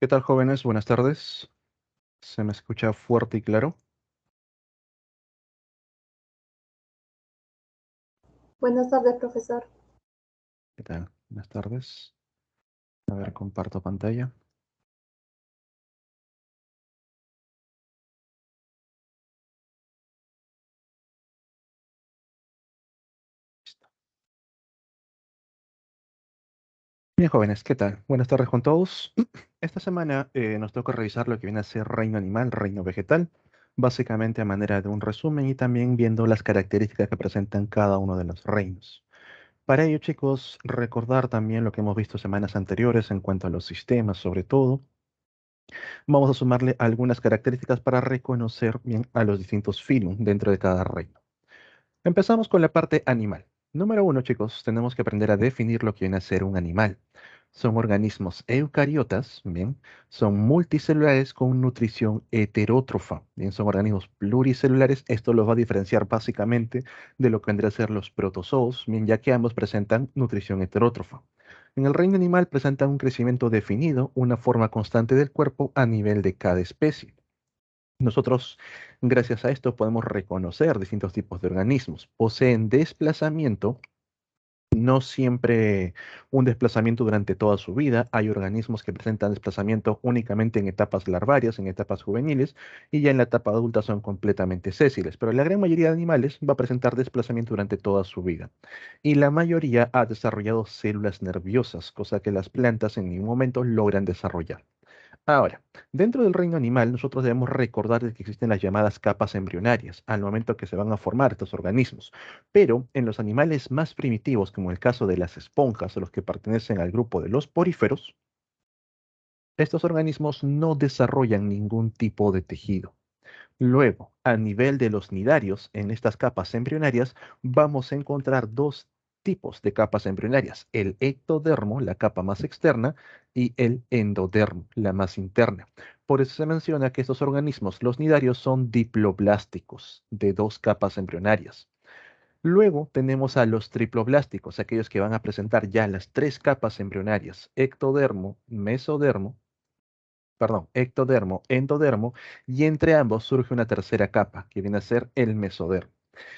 ¿Qué tal, jóvenes? Buenas tardes. ¿Se me escucha fuerte y claro? Buenas tardes, profesor. ¿Qué tal? Buenas tardes. A ver, comparto pantalla. Listo. Bien, jóvenes, ¿qué tal? Buenas tardes con todos. Esta semana nos toca revisar lo que viene a ser reino animal, reino vegetal, básicamente a manera de un resumen y también viendo las características que presentan cada uno de los reinos. Para ello, chicos, recordar también lo que hemos visto semanas anteriores en cuanto a los sistemas, sobre todo. Vamos a sumarle algunas características para reconocer bien a los distintos filum dentro de cada reino. Empezamos con la parte animal. Número uno, chicos, tenemos que aprender a definir lo que viene a ser un animal. Son organismos eucariotas, bien, son multicelulares con nutrición heterótrofa, bien, son organismos pluricelulares. Esto los va a diferenciar básicamente de lo que vendría a ser los protozoos, bien, ya que ambos presentan nutrición heterótrofa. En el reino animal presentan un crecimiento definido, una forma constante del cuerpo a nivel de cada especie. Nosotros, gracias a esto, podemos reconocer distintos tipos de organismos. Poseen desplazamiento, no siempre un desplazamiento durante toda su vida. Hay organismos que presentan desplazamiento únicamente en etapas larvarias, en etapas juveniles, y ya en la etapa adulta son completamente sésiles. Pero la gran mayoría de animales va a presentar desplazamiento durante toda su vida. Y la mayoría ha desarrollado células nerviosas, cosa que las plantas en ningún momento logran desarrollar. Ahora, dentro del reino animal, nosotros debemos recordar de que existen las llamadas capas embrionarias al momento que se van a formar estos organismos. Pero en los animales más primitivos, como el caso de las esponjas o los que pertenecen al grupo de los poríferos, estos organismos no desarrollan ningún tipo de tejido. Luego, a nivel de los nidarios, en estas capas embrionarias, vamos a encontrar dos tipos de capas embrionarias, el ectodermo, la capa más externa, y el endodermo, la más interna. Por eso se menciona que estos organismos, los nidarios, son diploblásticos, de dos capas embrionarias. Luego tenemos a los triploblásticos, aquellos que van a presentar ya las tres capas embrionarias, ectodermo, mesodermo, perdón, ectodermo, endodermo, y entre ambos surge una tercera capa, que viene a ser el mesodermo.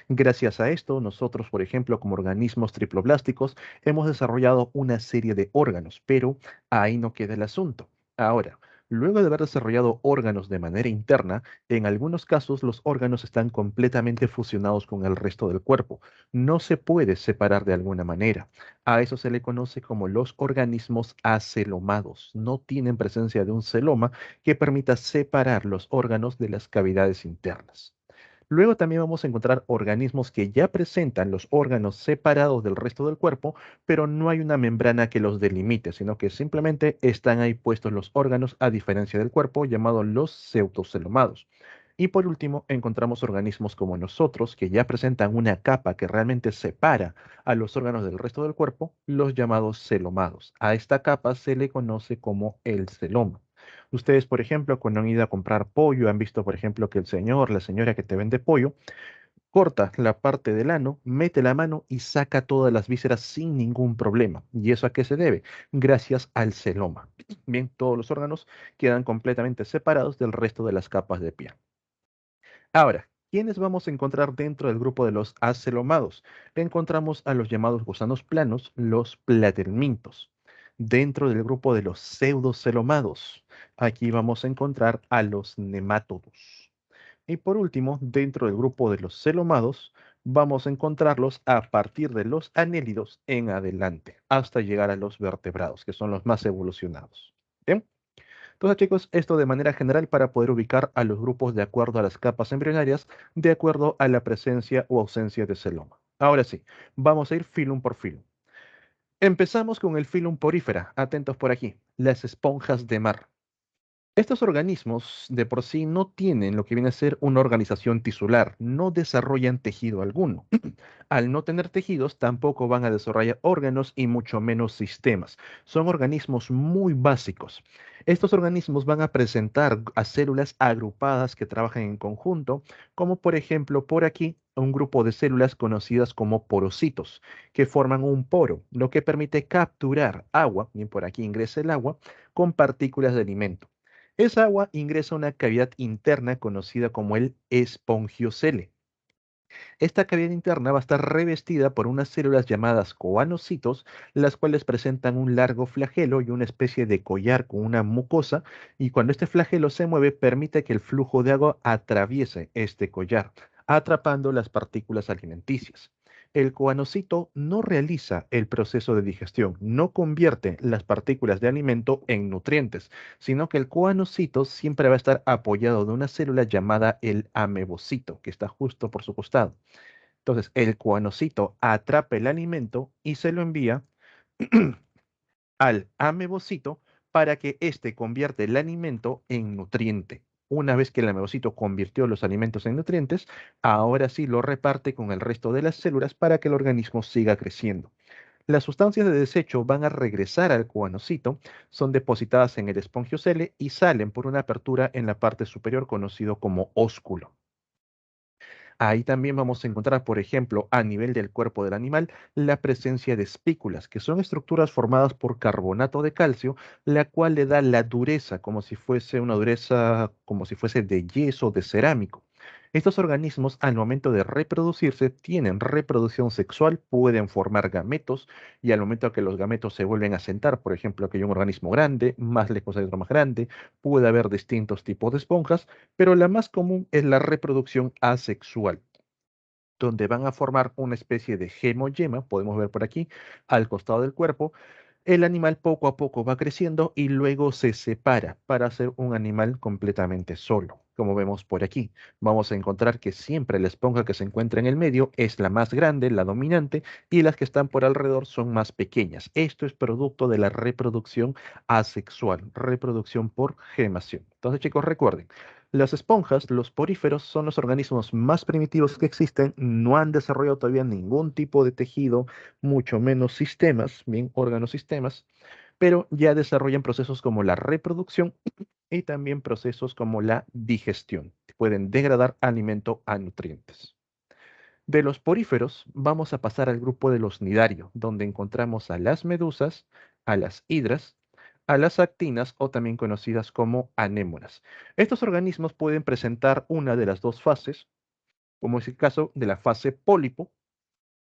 Gracias a esto, nosotros, por ejemplo, como organismos triploblásticos, hemos desarrollado una serie de órganos, pero ahí no queda el asunto. Ahora, luego de haber desarrollado órganos de manera interna, en algunos casos los órganos están completamente fusionados con el resto del cuerpo. No se puede separar de alguna manera. A eso se le conoce como los organismos acelomados. No tienen presencia de un celoma que permita separar los órganos de las cavidades internas. Luego también vamos a encontrar organismos que ya presentan los órganos separados del resto del cuerpo, pero no hay una membrana que los delimite, sino que simplemente están ahí puestos los órganos a diferencia del cuerpo, llamados los pseudocelomados. Y por último, encontramos organismos como nosotros, que ya presentan una capa que realmente separa a los órganos del resto del cuerpo, los llamados celomados. A esta capa se le conoce como el celoma. Ustedes, por ejemplo, cuando han ido a comprar pollo, han visto, por ejemplo, que el señor, la señora que te vende pollo, corta la parte del ano, mete la mano y saca todas las vísceras sin ningún problema. ¿Y eso a qué se debe? Gracias al celoma. Bien, todos los órganos quedan completamente separados del resto de las capas de piel. Ahora, ¿quiénes vamos a encontrar dentro del grupo de los acelomados? Encontramos a los llamados gusanos planos, los platelmintos. Dentro del grupo de los pseudocelomados, aquí vamos a encontrar a los nemátodos. Y por último, dentro del grupo de los celomados, vamos a encontrarlos a partir de los anélidos en adelante, hasta llegar a los vertebrados, que son los más evolucionados. ¿Bien? Entonces, chicos, esto de manera general para poder ubicar a los grupos de acuerdo a las capas embrionarias, de acuerdo a la presencia o ausencia de celoma. Ahora sí, vamos a ir filum por filum. Empezamos con el filum porífera. Atentos por aquí, las esponjas de mar. Estos organismos de por sí no tienen lo que viene a ser una organización tisular, no desarrollan tejido alguno. Al no tener tejidos, tampoco van a desarrollar órganos y mucho menos sistemas. Son organismos muy básicos. Estos organismos van a presentar a células agrupadas que trabajan en conjunto, como por ejemplo por aquí un grupo de células conocidas como porocitos, que forman un poro, lo que permite capturar agua, bien por aquí ingresa el agua, con partículas de alimento. Esa agua ingresa a una cavidad interna conocida como el espongiocele. Esta cavidad interna va a estar revestida por unas células llamadas coanocitos, las cuales presentan un largo flagelo y una especie de collar con una mucosa, y cuando este flagelo se mueve permite que el flujo de agua atraviese este collar, atrapando las partículas alimenticias. El coanocito no realiza el proceso de digestión, no convierte las partículas de alimento en nutrientes, sino que el coanocito siempre va a estar apoyado de una célula llamada el amebocito, que está justo por su costado. Entonces, el coanocito atrapa el alimento y se lo envía al amebocito para que éste convierta el alimento en nutriente. Una vez que el amebocito convirtió los alimentos en nutrientes, ahora sí lo reparte con el resto de las células para que el organismo siga creciendo. Las sustancias de desecho van a regresar al coanocito, son depositadas en el espongiocele y salen por una apertura en la parte superior conocido como ósculo. Ahí también vamos a encontrar, por ejemplo, a nivel del cuerpo del animal, la presencia de espículas, que son estructuras formadas por carbonato de calcio, la cual le da la dureza, como si fuese una dureza, como si fuese de yeso, de cerámico. Estos organismos, al momento de reproducirse, tienen reproducción sexual, pueden formar gametos, y al momento que los gametos se vuelven a sentar, por ejemplo, que hay un organismo grande, más lejos hay otro más grande, puede haber distintos tipos de esponjas, pero la más común es la reproducción asexual, donde van a formar una especie de gemoyema, podemos ver por aquí, al costado del cuerpo. El animal poco a poco va creciendo y luego se separa para ser un animal completamente solo. Como vemos por aquí, vamos a encontrar que siempre la esponja que se encuentra en el medio es la más grande, la dominante, y las que están por alrededor son más pequeñas. Esto es producto de la reproducción asexual, reproducción por gemación. Entonces, chicos, recuerden, las esponjas, los poríferos, son los organismos más primitivos que existen, no han desarrollado todavía ningún tipo de tejido, mucho menos sistemas, bien órganos sistemas, pero ya desarrollan procesos como la reproducción y también procesos como la digestión. Pueden degradar alimento a nutrientes. De los poríferos vamos a pasar al grupo de los nidarios, donde encontramos a las medusas, a las hidras, a las actinas o también conocidas como anémonas. Estos organismos pueden presentar una de las dos fases, como es el caso de la fase pólipo,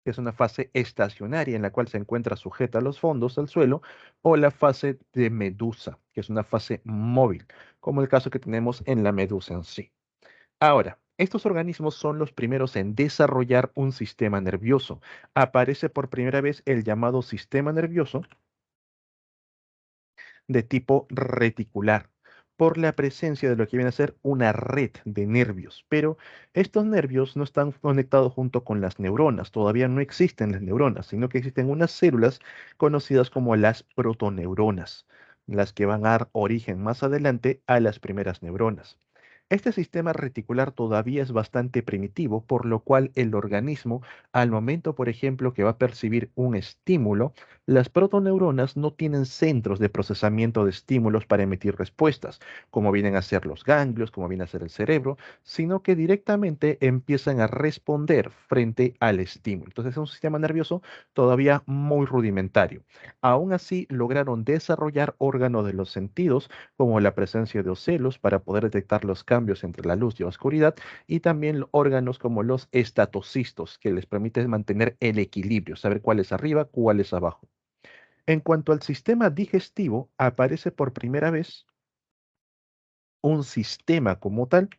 que es una fase estacionaria en la cual se encuentra sujeta a los fondos del suelo, o la fase de medusa, que es una fase móvil, como el caso que tenemos en la medusa en sí. Ahora, estos organismos son los primeros en desarrollar un sistema nervioso. Aparece por primera vez el llamado sistema nervioso de tipo reticular, por la presencia de lo que viene a ser una red de nervios. Pero estos nervios no están conectados junto con las neuronas, todavía no existen las neuronas, sino que existen unas células conocidas como las protoneuronas, las que van a dar origen más adelante a las primeras neuronas. Este sistema reticular todavía es bastante primitivo, por lo cual el organismo, al momento, por ejemplo, que va a percibir un estímulo, las protoneuronas no tienen centros de procesamiento de estímulos para emitir respuestas, como vienen a ser los ganglios, como viene a ser el cerebro, sino que directamente empiezan a responder frente al estímulo. Entonces es un sistema nervioso todavía muy rudimentario. Aún así, lograron desarrollar órganos de los sentidos, como la presencia de ocelos para poder detectar los cambios entre la luz y la oscuridad, y también órganos como los estatocistos, que les permiten mantener el equilibrio, saber cuál es arriba, cuál es abajo. En cuanto al sistema digestivo, aparece por primera vez un sistema como tal,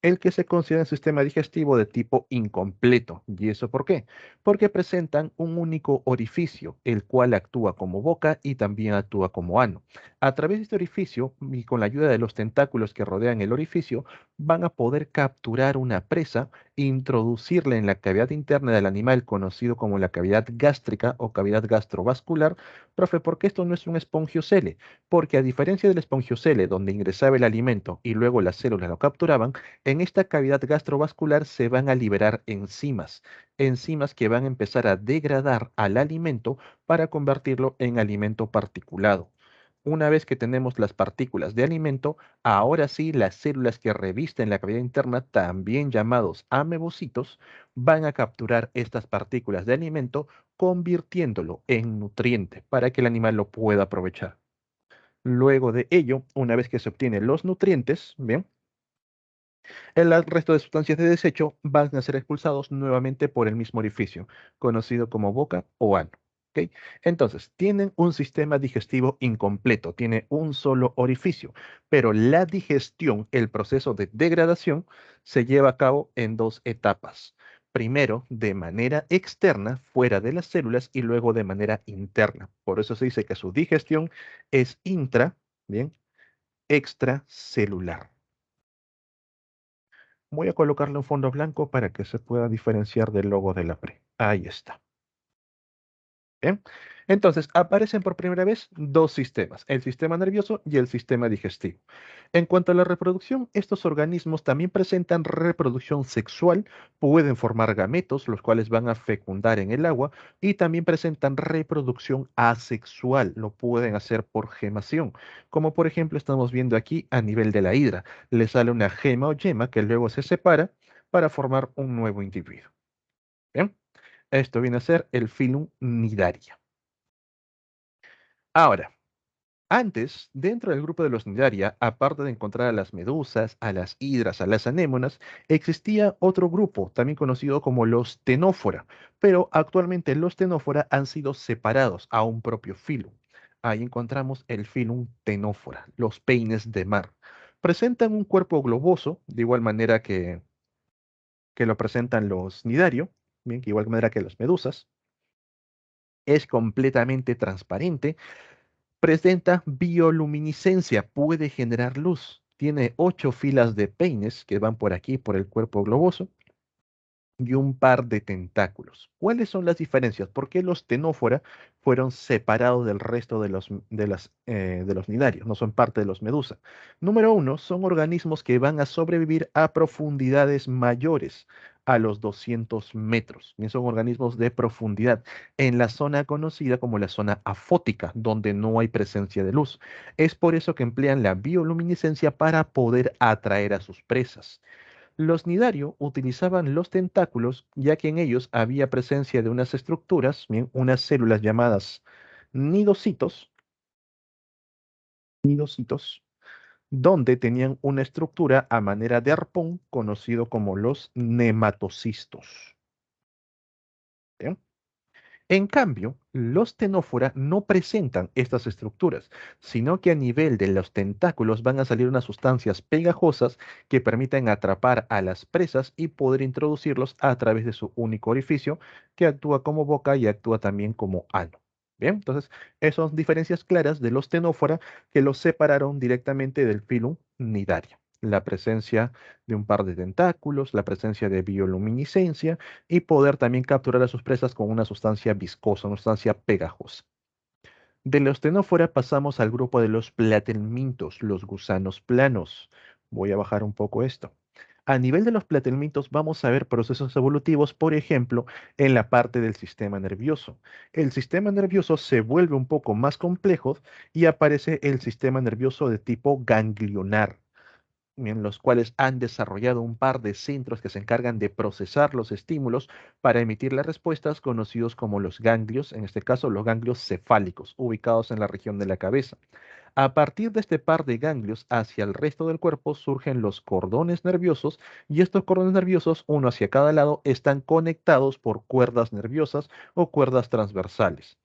el que se considera un sistema digestivo de tipo incompleto. ¿Y eso por qué? Porque presentan un único orificio, el cual actúa como boca y también actúa como ano. A través de este orificio y con la ayuda de los tentáculos que rodean el orificio, van a poder capturar una presa introducirla en la cavidad interna del animal, conocido como la cavidad gástrica o cavidad gastrovascular. Profe, ¿por qué esto no es un espongiocele? Porque a diferencia del espongiocele, donde ingresaba el alimento y luego las células lo capturaban, en esta cavidad gastrovascular se van a liberar enzimas que van a empezar a degradar al alimento para convertirlo en alimento particulado. Una vez que tenemos las partículas de alimento, ahora sí las células que revisten la cavidad interna, también llamados amebocitos, van a capturar estas partículas de alimento, convirtiéndolo en nutriente para que el animal lo pueda aprovechar. Luego de ello, una vez que se obtienen los nutrientes, ¿bien? El resto de sustancias de desecho van a ser expulsados nuevamente por el mismo orificio, conocido como boca o ano. ¿Ok? Entonces, tienen un sistema digestivo incompleto, tiene un solo orificio, pero la digestión, el proceso de degradación, se lleva a cabo en dos etapas. Primero, de manera externa, fuera de las células, y luego de manera interna. Por eso se dice que su digestión es bien, extracelular. Voy a colocarle un fondo blanco para que se pueda diferenciar del logo de la PRE. Ahí está. ¿Bien? Entonces, aparecen por primera vez dos sistemas, el sistema nervioso y el sistema digestivo. En cuanto a la reproducción, estos organismos también presentan reproducción sexual, pueden formar gametos, los cuales van a fecundar en el agua, y también presentan reproducción asexual, lo pueden hacer por gemación, como por ejemplo estamos viendo aquí a nivel de la hidra. Le sale una gema o yema que luego se separa para formar un nuevo individuo. ¿Bien? Esto viene a ser el filum Nidaria. Ahora, antes, dentro del grupo de los Cnidaria, aparte de encontrar a las medusas, a las hidras, a las anémonas, existía otro grupo, también conocido como los Ctenófora, pero actualmente los Ctenófora han sido separados a un propio filum. Ahí encontramos el filum Ctenófora, los peines de mar. Presentan un cuerpo globoso, de igual manera que lo presentan los Cnidario, bien, que igual manera que las medusas. Es completamente transparente. Presenta bioluminiscencia, puede generar luz. Tiene 8 filas de peines que van por aquí, por el cuerpo globoso, y un par de tentáculos. ¿Cuáles son las diferencias? ¿Por qué los tenófora fueron separados del resto de los nidarios? No son parte de los medusa. Número uno, son organismos que van a sobrevivir a profundidades mayores a los 200 metros. Bien, son organismos de profundidad en la zona conocida como la zona afótica, donde no hay presencia de luz. Es por eso que emplean la bioluminiscencia para poder atraer a sus presas. Los Nidario utilizaban los tentáculos, ya que en ellos había presencia de unas estructuras, bien, unas células llamadas nidocitos, nidocitos, donde tenían una estructura a manera de arpón, conocido como los nematocistos. ¿Bien? En cambio, los tenófora no presentan estas estructuras, sino que a nivel de los tentáculos van a salir unas sustancias pegajosas que permiten atrapar a las presas y poder introducirlos a través de su único orificio, que actúa como boca y actúa también como ano. Bien, entonces, esas son diferencias claras de los tenófora que los separaron directamente del filum nidaria. La presencia de un par de tentáculos, la presencia de bioluminiscencia y poder también capturar a sus presas con una sustancia viscosa, una sustancia pegajosa. De los tenófora pasamos al grupo de los platelmintos, los gusanos planos. Voy a bajar un poco esto. A nivel de los platelmintos vamos a ver procesos evolutivos, por ejemplo, en la parte del sistema nervioso. El sistema nervioso se vuelve un poco más complejo y aparece el sistema nervioso de tipo ganglionar, en los cuales han desarrollado un par de centros que se encargan de procesar los estímulos para emitir las respuestas, conocidos como los ganglios, en este caso los ganglios cefálicos, ubicados en la región de la cabeza. A partir de este par de ganglios hacia el resto del cuerpo surgen los cordones nerviosos, y estos cordones nerviosos, uno hacia cada lado, están conectados por cuerdas nerviosas o cuerdas transversales.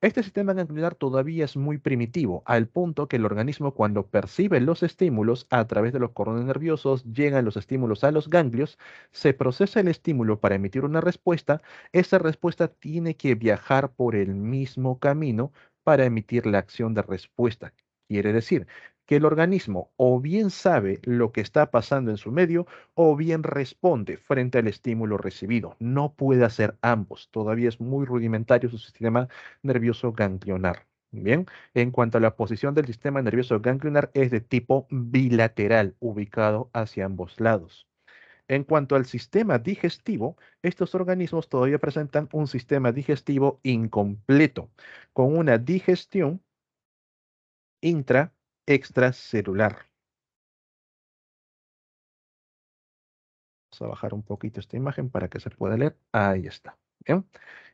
Este sistema ganglionar todavía es muy primitivo, al punto que el organismo, cuando percibe los estímulos a través de los cordones nerviosos, llegan los estímulos a los ganglios, se procesa el estímulo para emitir una respuesta. Esa respuesta tiene que viajar por el mismo camino para emitir la acción de respuesta. Quiere decir que el organismo o bien sabe lo que está pasando en su medio o bien responde frente al estímulo recibido. No puede hacer ambos. Todavía es muy rudimentario su sistema nervioso ganglionar. Bien, en cuanto a la posición del sistema nervioso ganglionar es de tipo bilateral, ubicado hacia ambos lados. En cuanto al sistema digestivo, estos organismos todavía presentan un sistema digestivo incompleto, con una digestión intra-extracelular. Vamos a bajar un poquito esta imagen para que se pueda leer. Ahí está. Bien.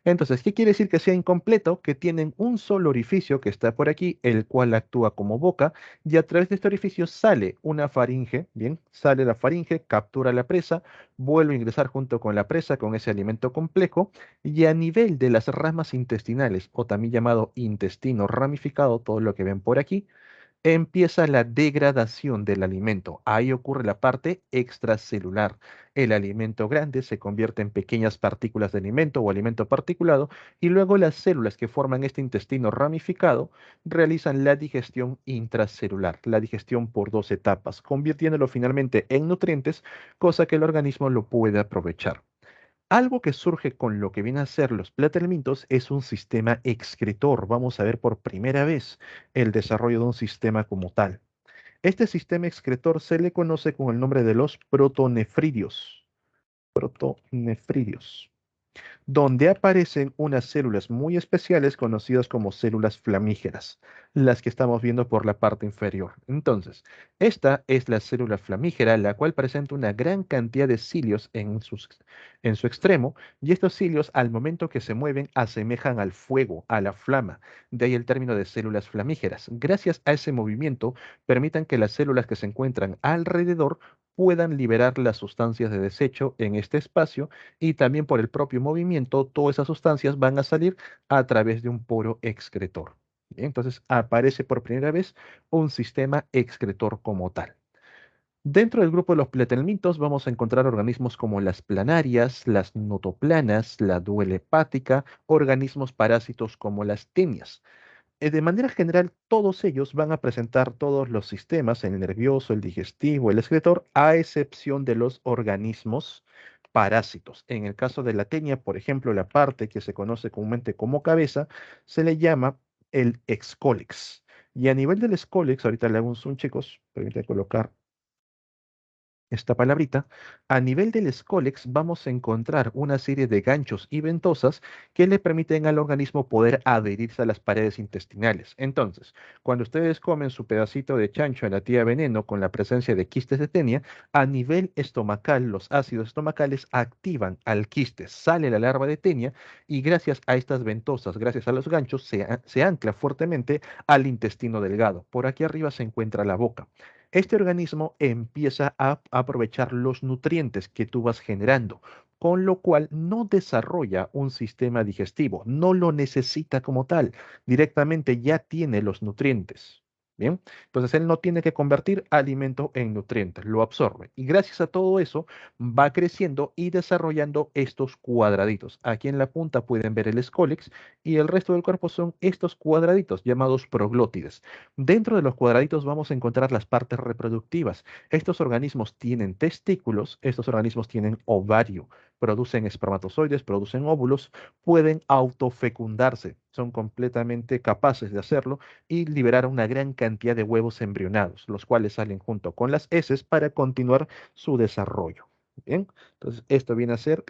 Entonces, ¿qué quiere decir que sea incompleto? Que tienen un solo orificio que está por aquí, el cual actúa como boca, y a través de este orificio sale una faringe, bien, sale la faringe, captura la presa, vuelve a ingresar junto con la presa, con ese alimento complejo, y a nivel de las ramas intestinales, o también llamado intestino ramificado, todo lo que ven por aquí, empieza la degradación del alimento. Ahí ocurre la parte extracelular. El alimento grande se convierte en pequeñas partículas de alimento o alimento particulado y luego las células que forman este intestino ramificado realizan la digestión intracelular, la digestión por dos etapas, convirtiéndolo finalmente en nutrientes, cosa que el organismo lo puede aprovechar. Algo que surge con lo que vienen a ser los platelmintos es un sistema excretor. Vamos a ver por primera vez el desarrollo de un sistema como tal. Este sistema excretor se le conoce con el nombre de los protonefridios. Protonefridios, donde aparecen unas células muy especiales conocidas como células flamígeras, las que estamos viendo por la parte inferior. Entonces, esta es la célula flamígera, la cual presenta una gran cantidad de cilios en su extremo, y estos cilios al momento que se mueven asemejan al fuego, a la flama, de ahí el término de células flamígeras. Gracias a ese movimiento, permitan que las células que se encuentran alrededor puedan liberar las sustancias de desecho en este espacio y también por el propio movimiento, todas esas sustancias van a salir a través de un poro excretor. Bien, entonces aparece por primera vez un sistema excretor como tal. Dentro del grupo de los platelmintos vamos a encontrar organismos como las planarias, las notoplanas, la duela hepática, organismos parásitos como las tenias. De manera general, todos ellos van a presentar todos los sistemas, el nervioso, el digestivo, el excretor, a excepción de los organismos parásitos. En el caso de la tenia, por ejemplo, la parte que se conoce comúnmente como cabeza, se le llama el excólex. Y a nivel del excólex, ahorita le hago un zoom, chicos, permítanme colocar esta palabrita, a nivel del escólex vamos a encontrar una serie de ganchos y ventosas que le permiten al organismo poder adherirse a las paredes intestinales. Entonces, cuando ustedes comen su pedacito de chancho a la tía veneno con la presencia de quistes de tenia, a nivel estomacal, los ácidos estomacales activan al quiste, sale la larva de tenia y gracias a estas ventosas, gracias a los ganchos, se ancla fuertemente al intestino delgado. Por aquí arriba se encuentra la boca. Este organismo empieza a aprovechar los nutrientes que tú vas generando, con lo cual no desarrolla un sistema digestivo, no lo necesita como tal, directamente ya tiene los nutrientes. Bien, entonces él no tiene que convertir alimento en nutrientes, lo absorbe. Y gracias a todo eso va creciendo y desarrollando estos cuadraditos. Aquí en la punta pueden ver el escólex y el resto del cuerpo son estos cuadraditos llamados proglótides. Dentro de los cuadraditos vamos a encontrar las partes reproductivas. Estos organismos tienen testículos, estos organismos tienen ovario, producen espermatozoides, producen óvulos, pueden autofecundarse, son completamente capaces de hacerlo y liberar una gran cantidad de huevos embrionados, los cuales salen junto con las heces para continuar su desarrollo. Bien, entonces esto viene a ser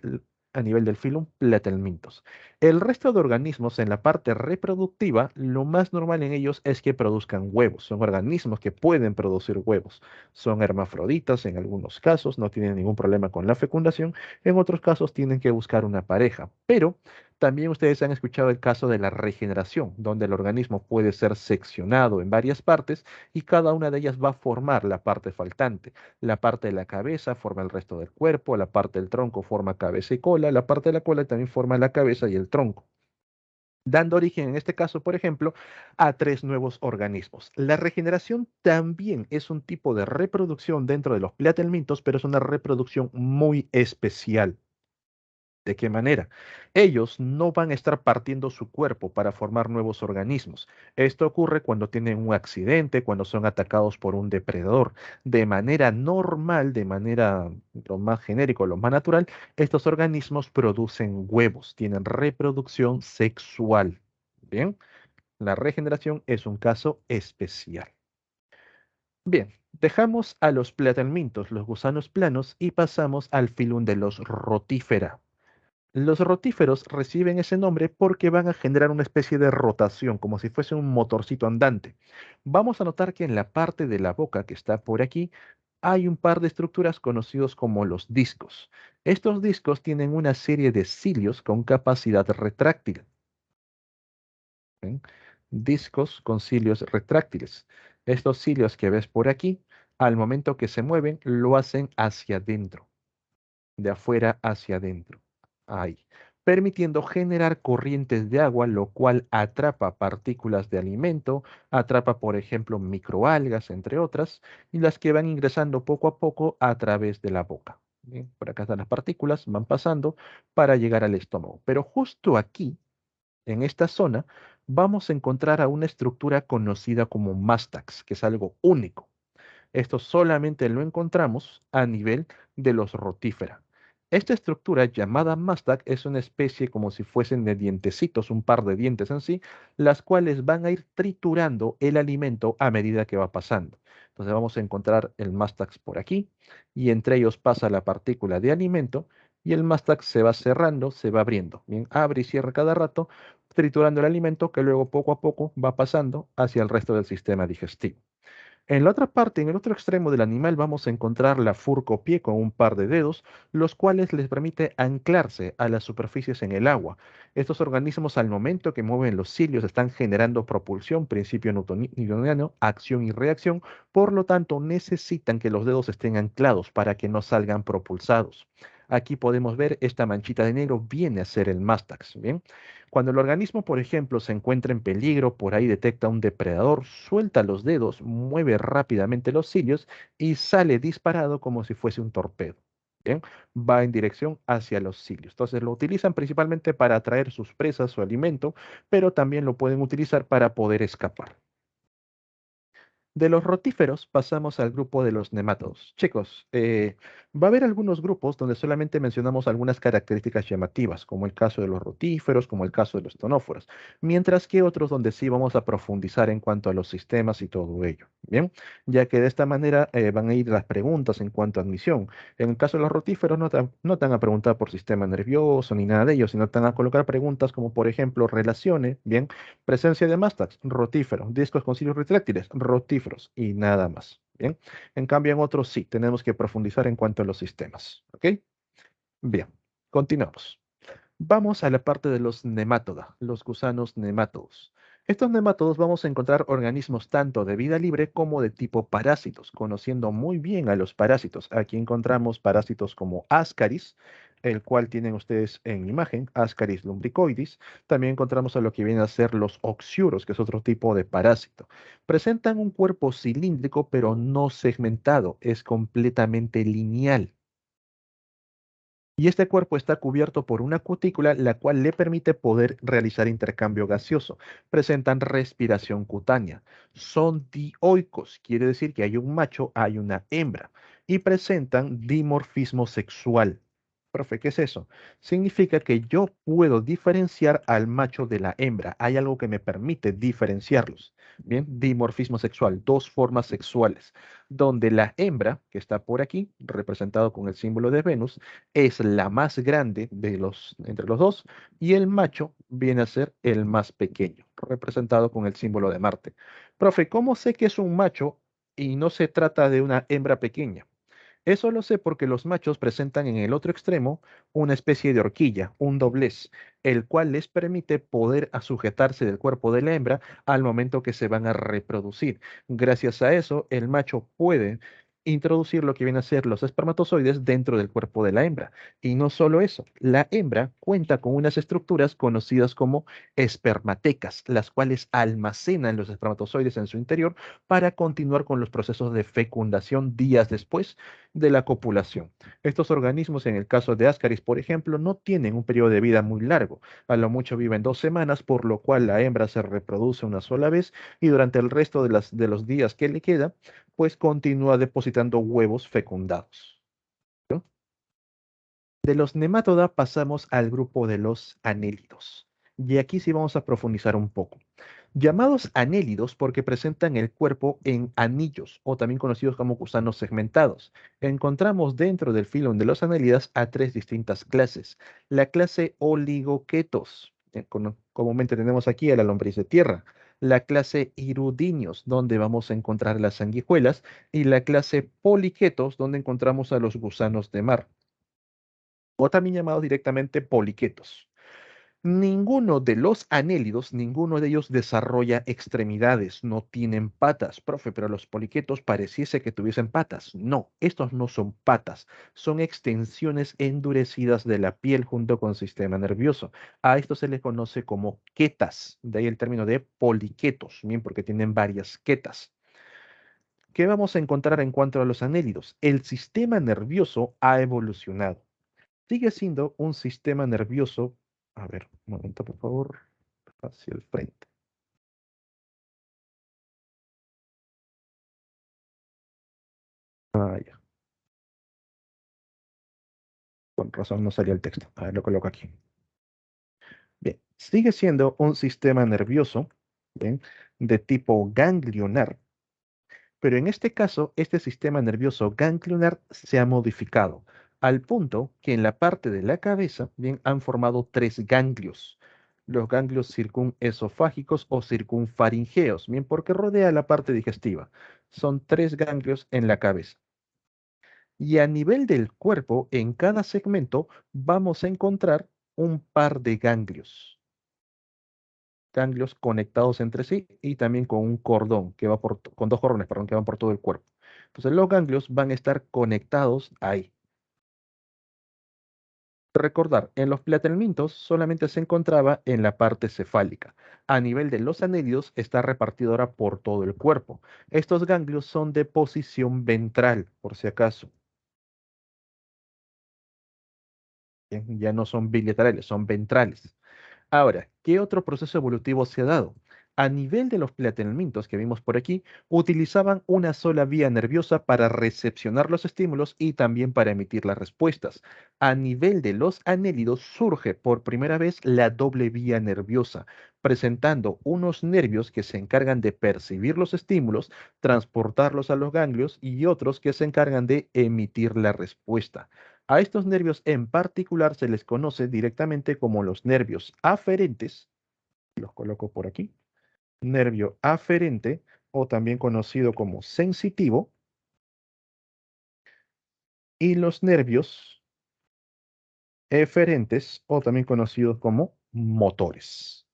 a nivel del filum Platelmintos. El resto de organismos en la parte reproductiva, lo más normal en ellos es que produzcan huevos. Son organismos que pueden producir huevos. Son hermafroditas en algunos casos, no tienen ningún problema con la fecundación. En otros casos tienen que buscar una pareja. Pero también ustedes han escuchado el caso de la regeneración, donde el organismo puede ser seccionado en varias partes y cada una de ellas va a formar la parte faltante. La parte de la cabeza forma el resto del cuerpo, la parte del tronco forma cabeza y cola, la parte de la cola también forma la cabeza y el tronco, dando origen en este caso, por ejemplo, a tres nuevos organismos. La regeneración también es un tipo de reproducción dentro de los platelmintos, pero es una reproducción muy especial. ¿De qué manera? Ellos no van a estar partiendo su cuerpo para formar nuevos organismos. Esto ocurre cuando tienen un accidente, cuando son atacados por un depredador. De manera normal, de manera lo más genérico, lo más natural, estos organismos producen huevos, tienen reproducción sexual. Bien, la regeneración es un caso especial. Bien, dejamos a los platelmintos, los gusanos planos, y pasamos al filum de los rotífera. Los rotíferos reciben ese nombre porque van a generar una especie de rotación, como si fuese un motorcito andante. Vamos a notar que en la parte de la boca que está por aquí hay un par de estructuras conocidos como los discos. Estos discos tienen una serie de cilios con capacidad retráctil. ¿Ven? Discos con cilios retráctiles. Estos cilios que ves por aquí, al momento que se mueven, lo hacen hacia adentro, de afuera hacia adentro, ahí, permitiendo generar corrientes de agua, lo cual atrapa partículas de alimento, atrapa, por ejemplo, microalgas, entre otras, y las que van ingresando poco a poco a través de la boca. Bien, por acá están las partículas, van pasando para llegar al estómago. Pero justo aquí, en esta zona, vamos a encontrar a una estructura conocida como mástax, que es algo único. Esto solamente lo encontramos a nivel de los rotífera. Esta estructura llamada mástax es una especie como si fuesen de dientecitos, un par de dientes en sí, las cuales van a ir triturando el alimento a medida que va pasando. Entonces vamos a encontrar el mástax por aquí y entre ellos pasa la partícula de alimento y el mástax se va cerrando, se va abriendo. Bien, abre y cierra cada rato, triturando el alimento que luego poco a poco va pasando hacia el resto del sistema digestivo. En la otra parte, en el otro extremo del animal, vamos a encontrar la furcopié con un par de dedos, los cuales les permite anclarse a las superficies en el agua. Estos organismos, al momento que mueven los cilios, están generando propulsión, principio newtoniano, acción y reacción, por lo tanto, necesitan que los dedos estén anclados para que no salgan propulsados. Aquí podemos ver esta manchita de negro viene a ser el mástax, ¿bien? Cuando el organismo, por ejemplo, se encuentra en peligro, por ahí detecta un depredador, suelta los dedos, mueve rápidamente los cilios y sale disparado como si fuese un torpedo. Bien, va en dirección hacia los cilios. Entonces lo utilizan principalmente para atraer sus presas, su alimento, pero también lo pueden utilizar para poder escapar. De los rotíferos pasamos al grupo de los nemátodos. Chicos, va a haber algunos grupos donde solamente mencionamos algunas características llamativas, como el caso de los rotíferos, como el caso de los tonóforos, mientras que otros donde sí vamos a profundizar en cuanto a los sistemas y todo ello. Bien, ya que de esta manera van a ir las preguntas en cuanto a admisión. En el caso de los rotíferos no te van a preguntar por sistema nervioso ni nada de ello, sino te van a colocar preguntas como, por ejemplo, relaciones, bien, presencia de mástax, rotífero. Discos con cilios retráctiles, rotíferos. Y nada más. Bien. En cambio, en otros sí, tenemos que profundizar en cuanto a los sistemas. ¿Ok? Bien. Continuamos. Vamos a la parte de los nemátoda, los gusanos nemátodos. Estos nemátodos vamos a encontrar organismos tanto de vida libre como de tipo parásitos, conociendo muy bien a los parásitos. Aquí encontramos parásitos como Ascaris, el cual tienen ustedes en imagen, Ascaris lumbricoides. También encontramos a lo que vienen a ser los oxiuros, que es otro tipo de parásito. Presentan un cuerpo cilíndrico, pero no segmentado, es completamente lineal. Y este cuerpo está cubierto por una cutícula, la cual le permite poder realizar intercambio gaseoso. Presentan respiración cutánea. Son dioicos, quiere decir que hay un macho, hay una hembra. Y presentan dimorfismo sexual. Profe, ¿qué es eso? Significa que yo puedo diferenciar al macho de la hembra. Hay algo que me permite diferenciarlos. Bien, dimorfismo sexual, dos formas sexuales, donde la hembra, que está por aquí, representado con el símbolo de Venus, es la más grande de entre los dos y el macho viene a ser el más pequeño, representado con el símbolo de Marte. Profe, ¿cómo sé que es un macho y no se trata de una hembra pequeña? Eso lo sé porque los machos presentan en el otro extremo una especie de horquilla, un doblez, el cual les permite poder sujetarse del cuerpo de la hembra al momento que se van a reproducir. Gracias a eso, el macho puede introducir lo que viene a ser los espermatozoides dentro del cuerpo de la hembra. Y no solo eso, la hembra cuenta con unas estructuras conocidas como espermatecas, las cuales almacenan los espermatozoides en su interior para continuar con los procesos de fecundación días después de la copulación. Estos organismos, en el caso de Ascaris, por ejemplo, no tienen un periodo de vida muy largo. A lo mucho viven 2 semanas, por lo cual la hembra se reproduce una sola vez y durante el resto de los días que le queda, pues continúa depositando huevos fecundados. ¿No? De los nematoda pasamos al grupo de los anélidos. Y aquí sí vamos a profundizar un poco. Llamados anélidos porque presentan el cuerpo en anillos o también conocidos como gusanos segmentados. Encontramos dentro del filón de los anélidas a tres distintas clases. La clase oligoquetos, comúnmente tenemos aquí a la lombriz de tierra. La clase hirudinios, donde vamos a encontrar las sanguijuelas. Y la clase poliquetos, donde encontramos a los gusanos de mar o también llamados directamente poliquetos. Ninguno de los anélidos, ninguno de ellos desarrolla extremidades, no tienen patas. Profe, pero los poliquetos pareciese que tuviesen patas. No, estos no son patas, son extensiones endurecidas de la piel junto con el sistema nervioso. A esto se les conoce como quetas, de ahí el término de poliquetos, bien, porque tienen varias quetas. ¿Qué vamos a encontrar en cuanto a los anélidos? El sistema nervioso ha evolucionado, sigue siendo un sistema nervioso. A ver, un momento, por favor, hacia el frente. Ah, ya, con razón no salía el texto. A ver, lo coloco aquí. Bien, sigue siendo un sistema nervioso, bien, de tipo ganglionar, pero en este caso, este sistema nervioso ganglionar se ha modificado, al punto que en la parte de la cabeza, bien, han formado tres ganglios. Los ganglios circunesofágicos o circunfaringeos, bien, porque rodea la parte digestiva. Son tres ganglios en la cabeza. Y a nivel del cuerpo, en cada segmento, vamos a encontrar un par de ganglios. Ganglios conectados entre sí y también con un cordón que va con dos cordones, perdón, que van por todo el cuerpo. Entonces los ganglios van a estar conectados ahí. Recordar, en los platelmintos solamente se encontraba en la parte cefálica. A nivel de los anélidos está repartido ahora por todo el cuerpo. Estos ganglios son de posición ventral, por si acaso. Bien, ya no son bilaterales, son ventrales. Ahora, ¿qué otro proceso evolutivo se ha dado? A nivel de los platelmintos que vimos por aquí, utilizaban una sola vía nerviosa para recepcionar los estímulos y también para emitir las respuestas. A nivel de los anélidos surge por primera vez la doble vía nerviosa, presentando unos nervios que se encargan de percibir los estímulos, transportarlos a los ganglios y otros que se encargan de emitir la respuesta. A estos nervios en particular se les conoce directamente como los nervios aferentes, los coloco por aquí, nervio aferente o también conocido como sensitivo, y los nervios eferentes o también conocidos como motores.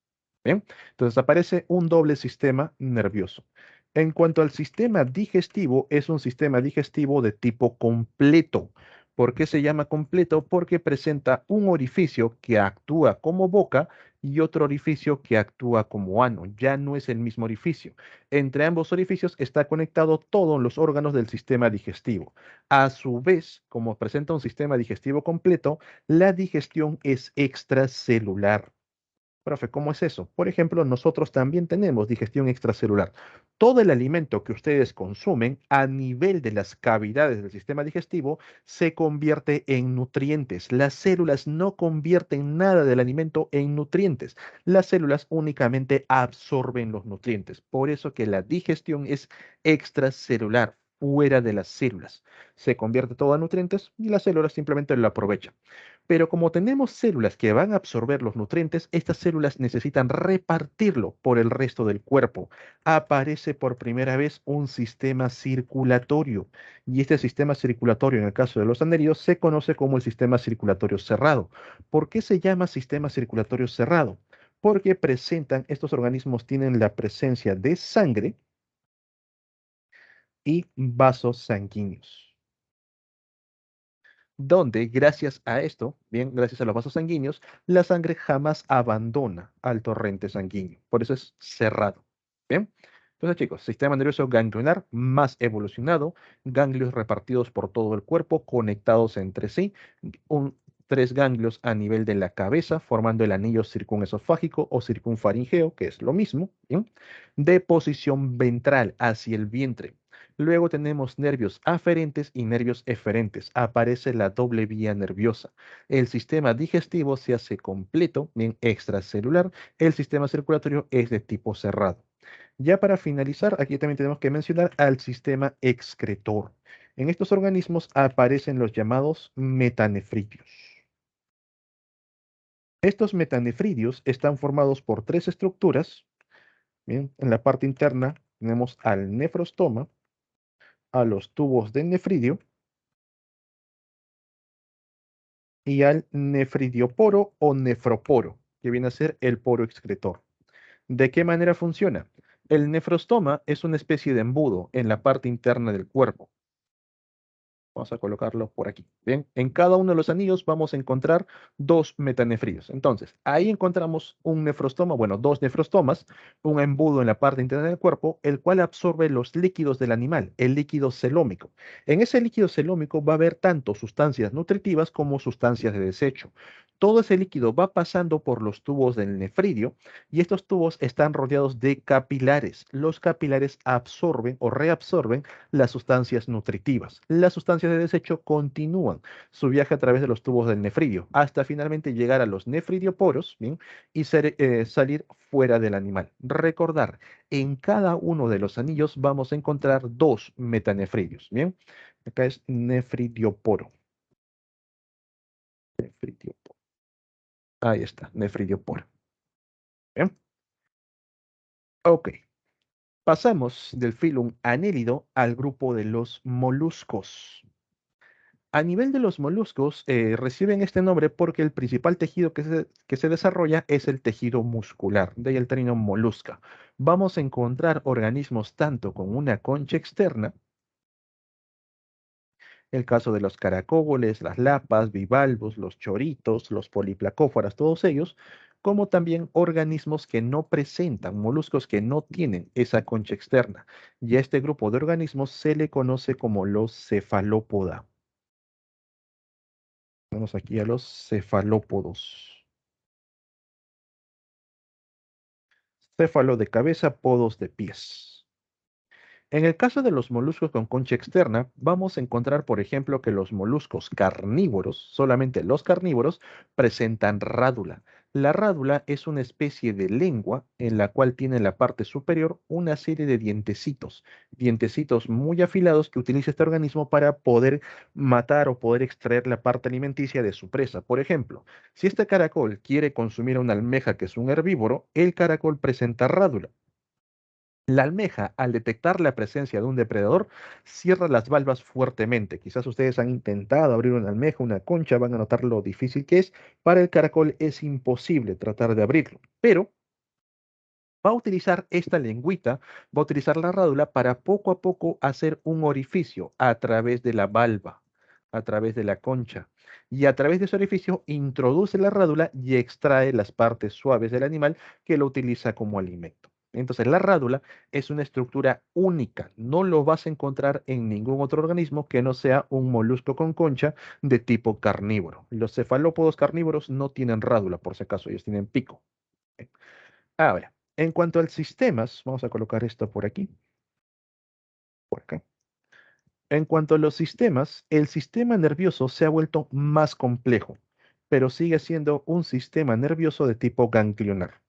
Bien, entonces aparece un doble sistema nervioso. En cuanto al sistema digestivo, es un sistema digestivo de tipo completo. ¿Por qué se llama completo? Porque presenta un orificio que actúa como boca y otro orificio que actúa como ano. Ya no es el mismo orificio. Entre ambos orificios está conectado todos los órganos del sistema digestivo. A su vez, como presenta un sistema digestivo completo, la digestión es extracelular. Profe, ¿cómo es eso? Por ejemplo, nosotros también tenemos digestión extracelular. Todo el alimento que ustedes consumen a nivel de las cavidades del sistema digestivo se convierte en nutrientes. Las células no convierten nada del alimento en nutrientes. Las células únicamente absorben los nutrientes. Por eso que la digestión es extracelular, fuera de las células. Se convierte todo a nutrientes y las células simplemente lo aprovechan. Pero como tenemos células que van a absorber los nutrientes, estas células necesitan repartirlo por el resto del cuerpo. Aparece por primera vez un sistema circulatorio. Y este sistema circulatorio, en el caso de los anélidos, se conoce como el sistema circulatorio cerrado. ¿Por qué se llama sistema circulatorio cerrado? Porque estos organismos tienen la presencia de sangre y vasos sanguíneos, donde gracias a esto, bien, gracias a los vasos sanguíneos, la sangre jamás abandona al torrente sanguíneo. Por eso es cerrado. Bien. Entonces, chicos, sistema nervioso ganglionar más evolucionado, ganglios repartidos por todo el cuerpo, conectados entre sí, un, tres ganglios a nivel de la cabeza, formando el anillo circunesofágico o circunfaringeo, que es lo mismo, ¿bien? De posición ventral hacia el vientre. Luego tenemos nervios aferentes y nervios eferentes. Aparece la doble vía nerviosa. El sistema digestivo se hace completo, bien extracelular. El sistema circulatorio es de tipo cerrado. Ya para finalizar, aquí también tenemos que mencionar al sistema excretor. En estos organismos aparecen los llamados metanefridios. Estos metanefridios están formados por tres estructuras. Bien, en la parte interna tenemos al nefrostoma, a los tubos de nefridio y al nefridioporo o nefroporo, que viene a ser el poro excretor. ¿De qué manera funciona? El nefrostoma es una especie de embudo en la parte interna del cuerpo. Vamos a colocarlo por aquí. Bien, en cada uno de los anillos vamos a encontrar dos metanefridos. Entonces, ahí encontramos un nefrostoma, bueno, dos nefrostomas, un embudo en la parte interna del cuerpo, el cual absorbe los líquidos del animal, el líquido celómico. En ese líquido celómico va a haber tanto sustancias nutritivas como sustancias de desecho. Todo ese líquido va pasando por los tubos del nefridio y estos tubos están rodeados de capilares. Los capilares absorben o reabsorben las sustancias nutritivas. Las sustancias de desecho continúan su viaje a través de los tubos del nefridio hasta finalmente llegar a los nefridioporos, ¿bien? Y salir fuera del animal. Recordar, en cada uno de los anillos vamos a encontrar dos metanefridios, ¿bien? Acá es nefridioporo. Nefridioporo. Ahí está, nefridioporo. ¿Bien? Ok. Pasamos del filum anélido al grupo de los moluscos. A nivel de los moluscos, reciben este nombre porque el principal tejido que se desarrolla es el tejido muscular, de ahí el término molusca. Vamos a encontrar organismos tanto con una concha externa, el caso de los caracoles, las lapas, bivalvos, los choritos, los poliplacóforas, todos ellos, como también organismos que no presentan, moluscos que no tienen esa concha externa. Y a este grupo de organismos se le conoce como los cefalópoda. Vamos aquí a los cefalópodos. Céfalo de cabeza, podos de pies. En el caso de los moluscos con concha externa, vamos a encontrar, por ejemplo, que los moluscos carnívoros, solamente los carnívoros, presentan rádula. La rádula es una especie de lengua en la cual tiene en la parte superior una serie de dientecitos muy afilados que utiliza este organismo para poder matar o poder extraer la parte alimenticia de su presa. Por ejemplo, si este caracol quiere consumir una almeja que es un herbívoro, el caracol presenta rádula. La almeja, al detectar la presencia de un depredador, cierra las valvas fuertemente. Quizás ustedes han intentado abrir una almeja, una concha, van a notar lo difícil que es. Para el caracol es imposible tratar de abrirlo, pero va a utilizar esta lengüita, va a utilizar la rádula para poco a poco hacer un orificio a través de la valva, a través de la concha. Y a través de ese orificio introduce la rádula y extrae las partes suaves del animal que lo utiliza como alimento. Entonces, la rádula es una estructura única, no lo vas a encontrar en ningún otro organismo que no sea un molusco con concha de tipo carnívoro. Los cefalópodos carnívoros no tienen rádula, por si acaso, ellos tienen pico. Ahora, en cuanto al sistemas, vamos a colocar esto por aquí, por acá. En cuanto a los sistemas, el sistema nervioso se ha vuelto más complejo, pero sigue siendo un sistema nervioso de tipo ganglionar.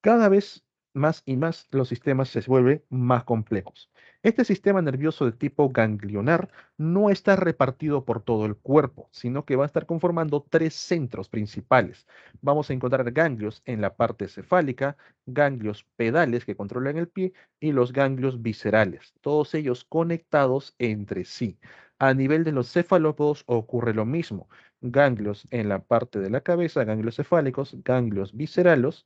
Cada vez más y más los sistemas se vuelven más complejos. Este sistema nervioso de tipo ganglionar no está repartido por todo el cuerpo, sino que va a estar conformando tres centros principales. Vamos a encontrar ganglios en la parte cefálica, ganglios pedales que controlan el pie y los ganglios viscerales, todos ellos conectados entre sí. A nivel de los cefalópodos ocurre lo mismo. Ganglios en la parte de la cabeza, ganglios cefálicos, ganglios viscerales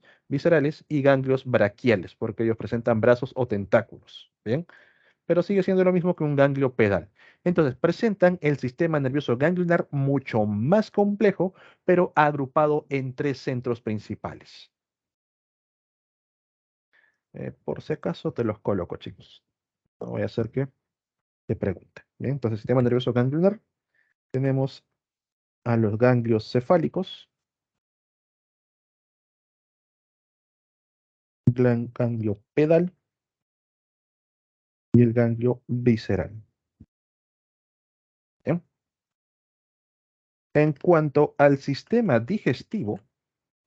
y ganglios braquiales, porque ellos presentan brazos o tentáculos. ¿Bien? pero sigue siendo lo mismo que un ganglio pedal. Entonces, presentan el sistema nervioso ganglionar mucho más complejo, pero agrupado en tres centros principales. Por si acaso te los coloco, chicos. No voy a hacer que te pregunte. Bien, entonces, sistema nervioso ganglionar, tenemos a los ganglios cefálicos, ganglio pedal y el ganglio visceral. Bien. En cuanto al sistema digestivo,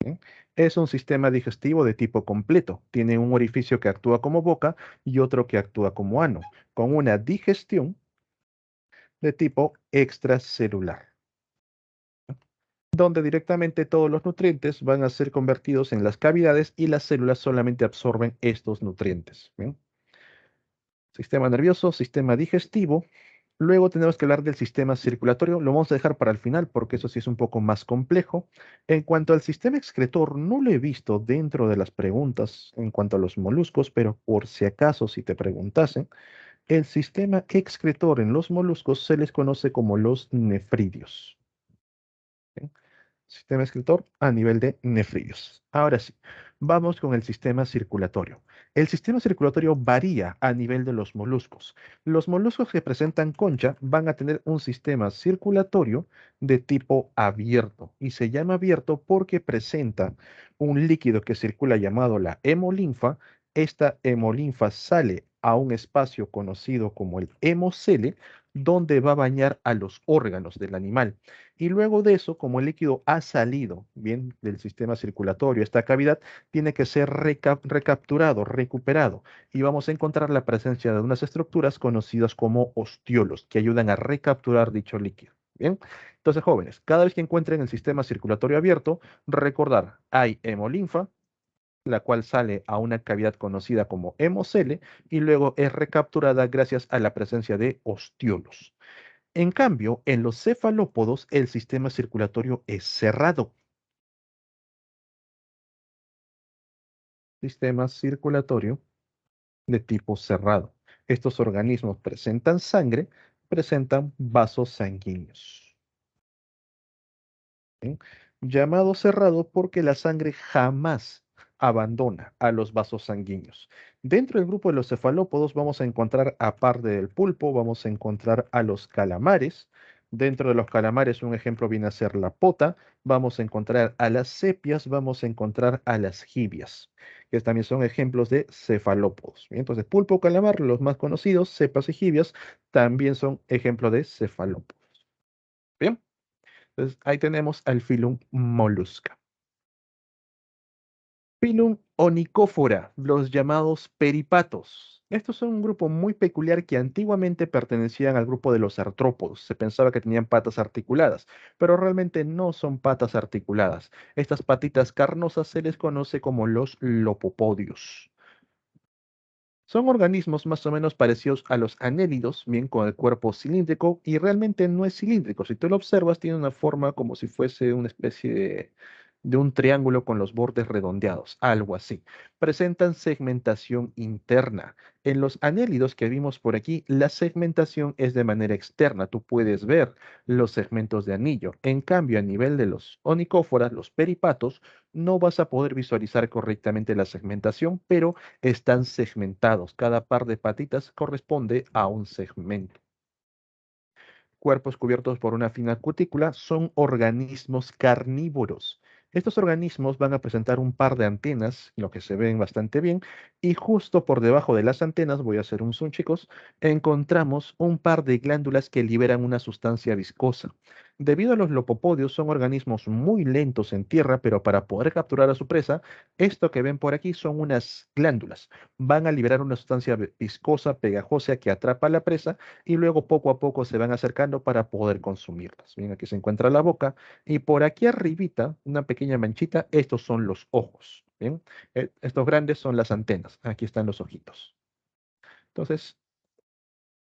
¿bien? Es un sistema digestivo de tipo completo. Tiene un orificio que actúa como boca y otro que actúa como ano, con una digestión de tipo extracelular, donde directamente todos los nutrientes van a ser convertidos en las cavidades y las células solamente absorben estos nutrientes. ¿Bien? Sistema nervioso, sistema digestivo. Luego tenemos que hablar del sistema circulatorio. Lo vamos a dejar para el final porque eso sí es un poco más complejo. En cuanto al sistema excretor, no lo he visto dentro de las preguntas en cuanto a los moluscos, pero por si acaso, si te preguntasen, el sistema excretor en los moluscos se les conoce como los nefridios. ¿Ok? Sistema excretor a nivel de nefridios. Ahora sí, vamos con el sistema circulatorio. El sistema circulatorio varía a nivel de los moluscos. Los moluscos que presentan concha van a tener un sistema circulatorio de tipo abierto y se llama abierto porque presenta un líquido que circula llamado la hemolinfa. Esta hemolinfa sale a un espacio conocido como el hemocele, donde va a bañar a los órganos del animal. Y luego de eso, como el líquido ha salido bien del sistema circulatorio, esta cavidad tiene que ser recapturado, recuperado. Y vamos a encontrar la presencia de unas estructuras conocidas como ostiolos, que ayudan a recapturar dicho líquido. Bien, entonces jóvenes, cada vez que encuentren el sistema circulatorio abierto, recordar, hay hemolinfa, la cual sale a una cavidad conocida como hemocele y luego es recapturada gracias a la presencia de ostiolos. En cambio, en los cefalópodos el sistema circulatorio es cerrado. Sistema circulatorio de tipo cerrado. Estos organismos presentan sangre, presentan vasos sanguíneos. ¿Sí? Llamado cerrado porque la sangre jamás abandona a los vasos sanguíneos. Dentro del grupo de los cefalópodos vamos a encontrar, aparte del pulpo, vamos a encontrar a los calamares. Dentro de los calamares, un ejemplo viene a ser la pota. Vamos a encontrar a las sepias, vamos a encontrar a las jibias, que también son ejemplos de cefalópodos. Bien, entonces, pulpo, calamar, los más conocidos, cepas y jibias, también son ejemplos de cefalópodos. Bien. Entonces, ahí tenemos al filum Mollusca. Filum Onychophora, los llamados peripatos. Estos son un grupo muy peculiar que antiguamente pertenecían al grupo de los artrópodos. Se pensaba que tenían patas articuladas, pero realmente no son patas articuladas. Estas patitas carnosas se les conoce como los lopopodios. Son organismos más o menos parecidos a los anélidos, bien con el cuerpo cilíndrico, y realmente no es cilíndrico. Si tú lo observas, tiene una forma como si fuese una especie de un triángulo con los bordes redondeados, algo así. Presentan segmentación interna. En los anélidos que vimos por aquí, la segmentación es de manera externa. Tú puedes ver los segmentos de anillo. En cambio, a nivel de los onicóforas, los peripatos, no vas a poder visualizar correctamente la segmentación, pero están segmentados. Cada par de patitas corresponde a un segmento. Cuerpos cubiertos por una fina cutícula son organismos carnívoros. Estos organismos van a presentar un par de antenas, lo que se ven bastante bien, y justo por debajo de las antenas, voy a hacer un zoom chicos, encontramos un par de glándulas que liberan una sustancia viscosa. Debido a los lopopodios, son organismos muy lentos en tierra, pero para poder capturar a su presa, esto que ven por aquí son unas glándulas. Van a liberar una sustancia viscosa, pegajosa, que atrapa a la presa y luego poco a poco se van acercando para poder consumirlas. Bien, aquí se encuentra la boca y por aquí arribita, una pequeña manchita, estos son los ojos. Bien, estos grandes son las antenas. Aquí están los ojitos. Entonces,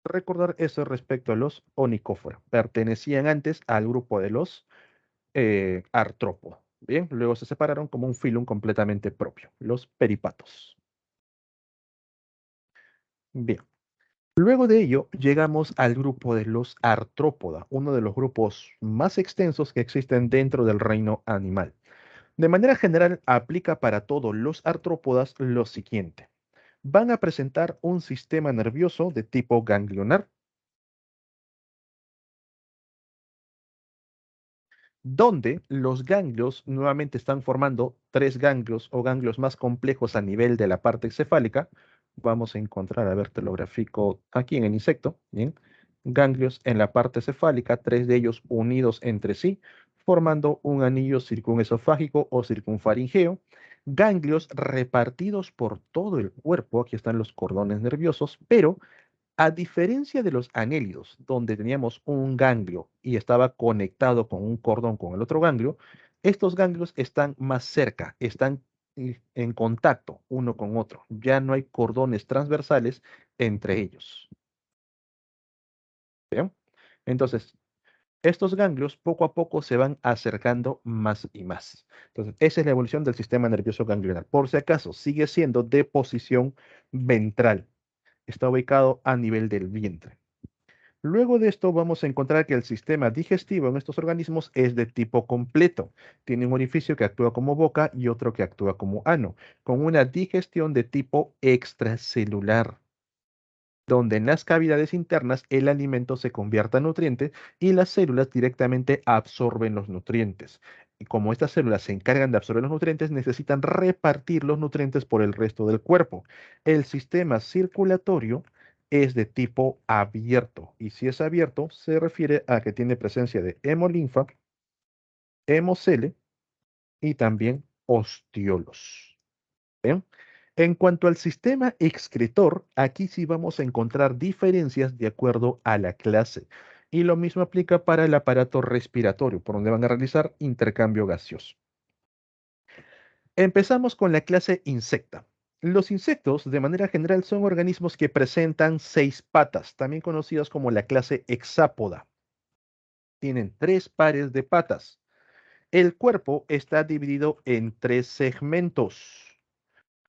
recordar eso respecto a los onicóforos. Pertenecían antes al grupo de los artrópodos. Bien, luego se separaron como un filum completamente propio, los peripatos. Bien. Luego de ello, llegamos al grupo de los artrópoda, uno de los grupos más extensos que existen dentro del reino animal. De manera general, aplica para todos los artrópodas lo siguiente. Van a presentar un sistema nervioso de tipo ganglionar, donde los ganglios nuevamente están formando tres ganglios o ganglios más complejos a nivel de la parte cefálica. Vamos a encontrar, a ver, te lo grafico aquí en el insecto, ¿bien? Ganglios en la parte cefálica, tres de ellos unidos entre sí, formando un anillo circunesofágico o circunfaringeo. Ganglios repartidos por todo el cuerpo, aquí están los cordones nerviosos, pero a diferencia de los anélidos, donde teníamos un ganglio y estaba conectado con un cordón con el otro ganglio, estos ganglios están más cerca, están en contacto uno con otro. Ya no hay cordones transversales entre ellos. ¿Bien? Entonces, estos ganglios poco a poco se van acercando más y más. Entonces, esa es la evolución del sistema nervioso ganglionar. Por si acaso, sigue siendo de posición ventral. Está ubicado a nivel del vientre. Luego de esto vamos a encontrar que el sistema digestivo en estos organismos es de tipo completo. Tiene un orificio que actúa como boca y otro que actúa como ano, con una digestión de tipo extracelular, donde en las cavidades internas el alimento se convierte a nutriente y las células directamente absorben los nutrientes. Y como estas células se encargan de absorber los nutrientes, necesitan repartir los nutrientes por el resto del cuerpo. El sistema circulatorio es de tipo abierto, y si es abierto, se refiere a que tiene presencia de hemolinfa, hemocele y también osteolos. ¿Bien? En cuanto al sistema excretor, aquí sí vamos a encontrar diferencias de acuerdo a la clase. Y lo mismo aplica para el aparato respiratorio, por donde van a realizar intercambio gaseoso. Empezamos con la clase insecta. Los insectos, de manera general, son organismos que presentan 6 patas, también conocidos como la clase hexápoda. Tienen 3 pares de patas. El cuerpo está dividido en 3 segmentos.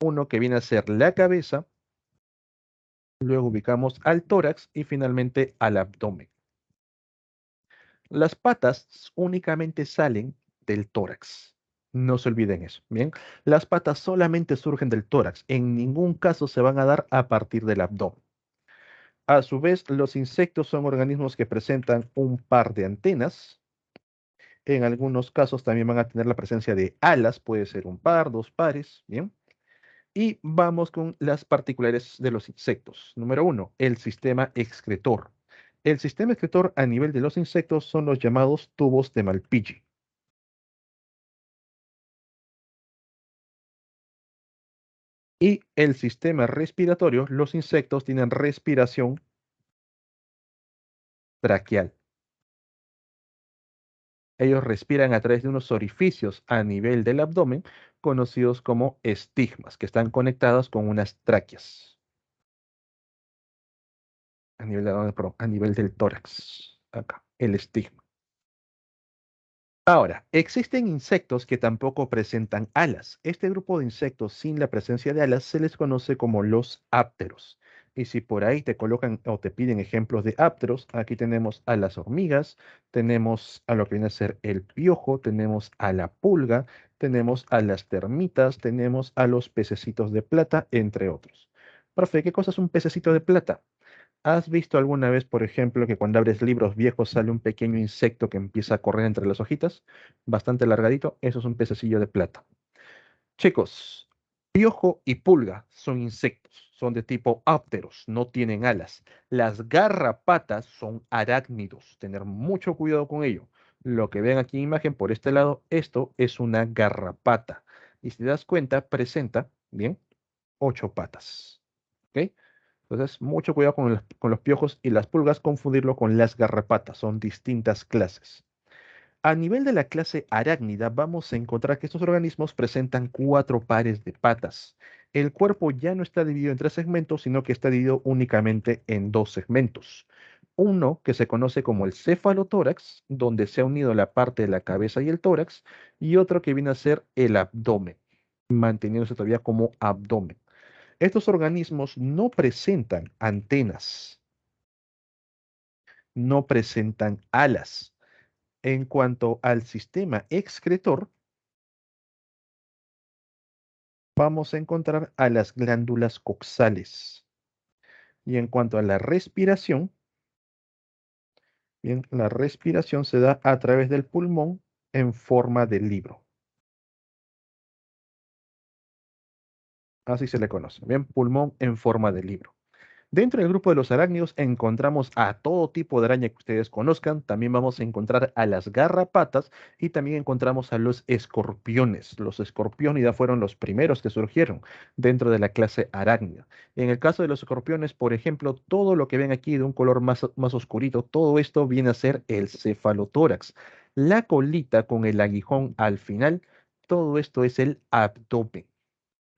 Uno que viene a ser la cabeza, luego ubicamos al tórax y finalmente al abdomen. Las patas únicamente salen del tórax. No se olviden eso. Bien, las patas solamente surgen del tórax. En ningún caso se van a dar a partir del abdomen. A su vez, los insectos son organismos que presentan un par de antenas. En algunos casos también van a tener la presencia de alas, puede ser un par, 2 pares. Bien. Y vamos con las particulares de los insectos. Número uno, el sistema excretor. El sistema excretor a nivel de los insectos son los llamados tubos de Malpighi. Y el sistema respiratorio, los insectos tienen respiración traqueal. Ellos respiran a través de unos orificios a nivel del abdomen, conocidos como estigmas, que están conectados con unas tráqueas. A nivel, perdón, a nivel del tórax. Acá, el estigma. Ahora, existen insectos que tampoco presentan alas. Este grupo de insectos sin la presencia de alas se les conoce como los ápteros. Y si por ahí te colocan o te piden ejemplos de ápteros, aquí tenemos a las hormigas, tenemos a lo que viene a ser el piojo, tenemos a la pulga, tenemos a las termitas, tenemos a los pececitos de plata, entre otros. Profe, ¿qué cosa es un pececito de plata? ¿Has visto alguna vez, por ejemplo, que cuando abres libros viejos sale un pequeño insecto que empieza a correr entre las hojitas? Bastante largadito, eso es un pececillo de plata. Chicos, piojo y pulga son insectos, son de tipo ápteros, no tienen alas. Las garrapatas son arácnidos, tener mucho cuidado con ello. Lo que ven aquí en imagen por este lado, esto es una garrapata. Y si te das cuenta, presenta, bien, 8 patas. ¿Ok? Entonces, mucho cuidado con los piojos y las pulgas, confundirlo con las garrapatas, son distintas clases. A nivel de la clase arácnida, vamos a encontrar que estos organismos presentan 4 pares de patas. El cuerpo ya no está dividido en 3 segmentos, sino que está dividido únicamente en 2 segmentos. Uno que se conoce como el cefalotórax, donde se ha unido la parte de la cabeza y el tórax, y otro que viene a ser el abdomen, manteniéndose todavía como abdomen. Estos organismos no presentan antenas. no presentan alas. En cuanto al sistema excretor, vamos a encontrar a las glándulas coxales. Y en cuanto a la respiración, bien, la respiración se da a través del pulmón en forma de libro. Así se le conoce. Bien, pulmón en forma de libro. Dentro del grupo de los arácnidos encontramos a todo tipo de araña que ustedes conozcan. También vamos a encontrar a las garrapatas y también encontramos a los escorpiones. Los escorpiónidas fueron los primeros que surgieron dentro de la clase arácnida. En el caso de los escorpiones, por ejemplo, todo lo que ven aquí de un color más oscurito, todo esto viene a ser el cefalotórax. La colita con el aguijón al final, todo esto es el abdomen.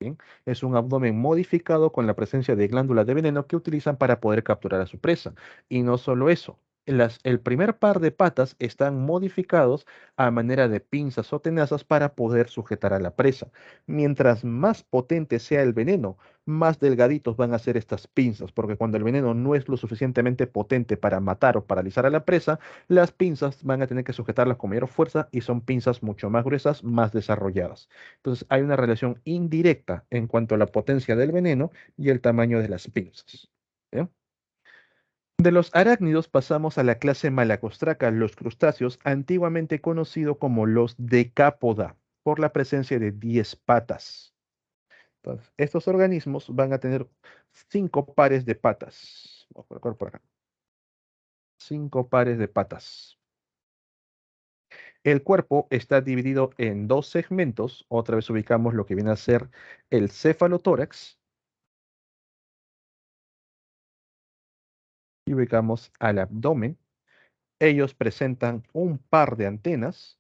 Bien, es un abdomen modificado con la presencia de glándulas de veneno que utilizan para poder capturar a su presa. Y no solo eso, el primer par de patas están modificados a manera de pinzas o tenazas para poder sujetar a la presa. Mientras más potente sea el veneno, más delgaditos van a ser estas pinzas, porque cuando el veneno no es lo suficientemente potente para matar o paralizar a la presa, las pinzas van a tener que sujetarlas con mayor fuerza y son pinzas mucho más gruesas, más desarrolladas. Entonces hay una relación indirecta en cuanto a la potencia del veneno y el tamaño de las pinzas. ¿Bien? De los arácnidos pasamos a la clase Malacostraca, los crustáceos, antiguamente conocido como los decápoda, por la presencia de 10 patas. Entonces, estos organismos van a tener 5 pares de patas. Vamos a colocar por acá. 5 pares de patas. El cuerpo está dividido en dos segmentos. Otra vez ubicamos lo que viene a ser el cefalotórax y ubicamos al abdomen. Ellos presentan un par de antenas.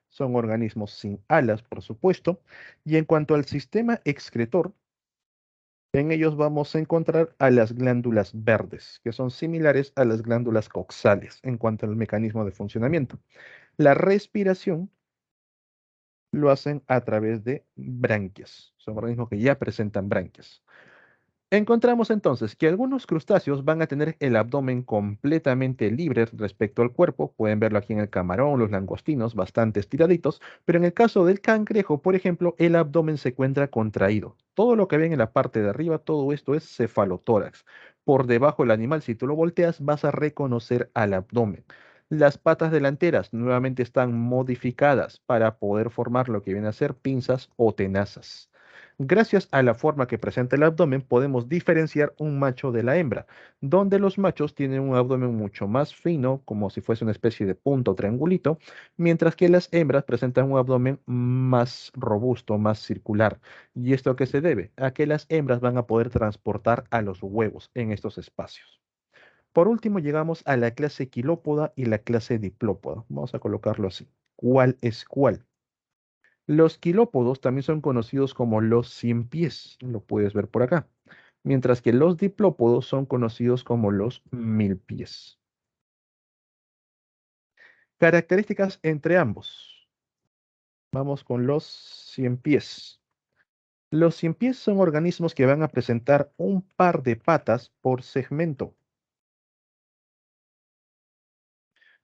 Son organismos sin alas, por supuesto. Y en cuanto al sistema excretor, en ellos vamos a encontrar a las glándulas verdes, que son similares a las glándulas coxales en cuanto al mecanismo de funcionamiento. La respiración lo hacen a través de branquias. Son organismos que ya presentan branquias. Encontramos entonces que algunos crustáceos van a tener el abdomen completamente libre respecto al cuerpo. Pueden verlo aquí en el camarón, los langostinos, bastante estiraditos. Pero en el caso del cangrejo, por ejemplo, el abdomen se encuentra contraído. Todo lo que ven en la parte de arriba, todo esto es cefalotórax. Por debajo del animal, si tú lo volteas, vas a reconocer al abdomen. Las patas delanteras nuevamente están modificadas para poder formar lo que viene a ser pinzas o tenazas. Gracias a la forma que presenta el abdomen, podemos diferenciar un macho de la hembra, donde los machos tienen un abdomen mucho más fino, como si fuese una especie de punto o triangulito, mientras que las hembras presentan un abdomen más robusto, más circular. ¿Y esto a qué se debe? A que las hembras van a poder transportar a los huevos en estos espacios. Por último, llegamos a la clase quilópoda y la clase diplópoda. Vamos a colocarlo así. ¿Cuál es cuál? Los quilópodos también son conocidos como los cien pies, lo puedes ver por acá, mientras que los diplópodos son conocidos como los mil pies. Características entre ambos. Vamos con los cien pies. Los cien pies son organismos que van a presentar un par de patas por segmento.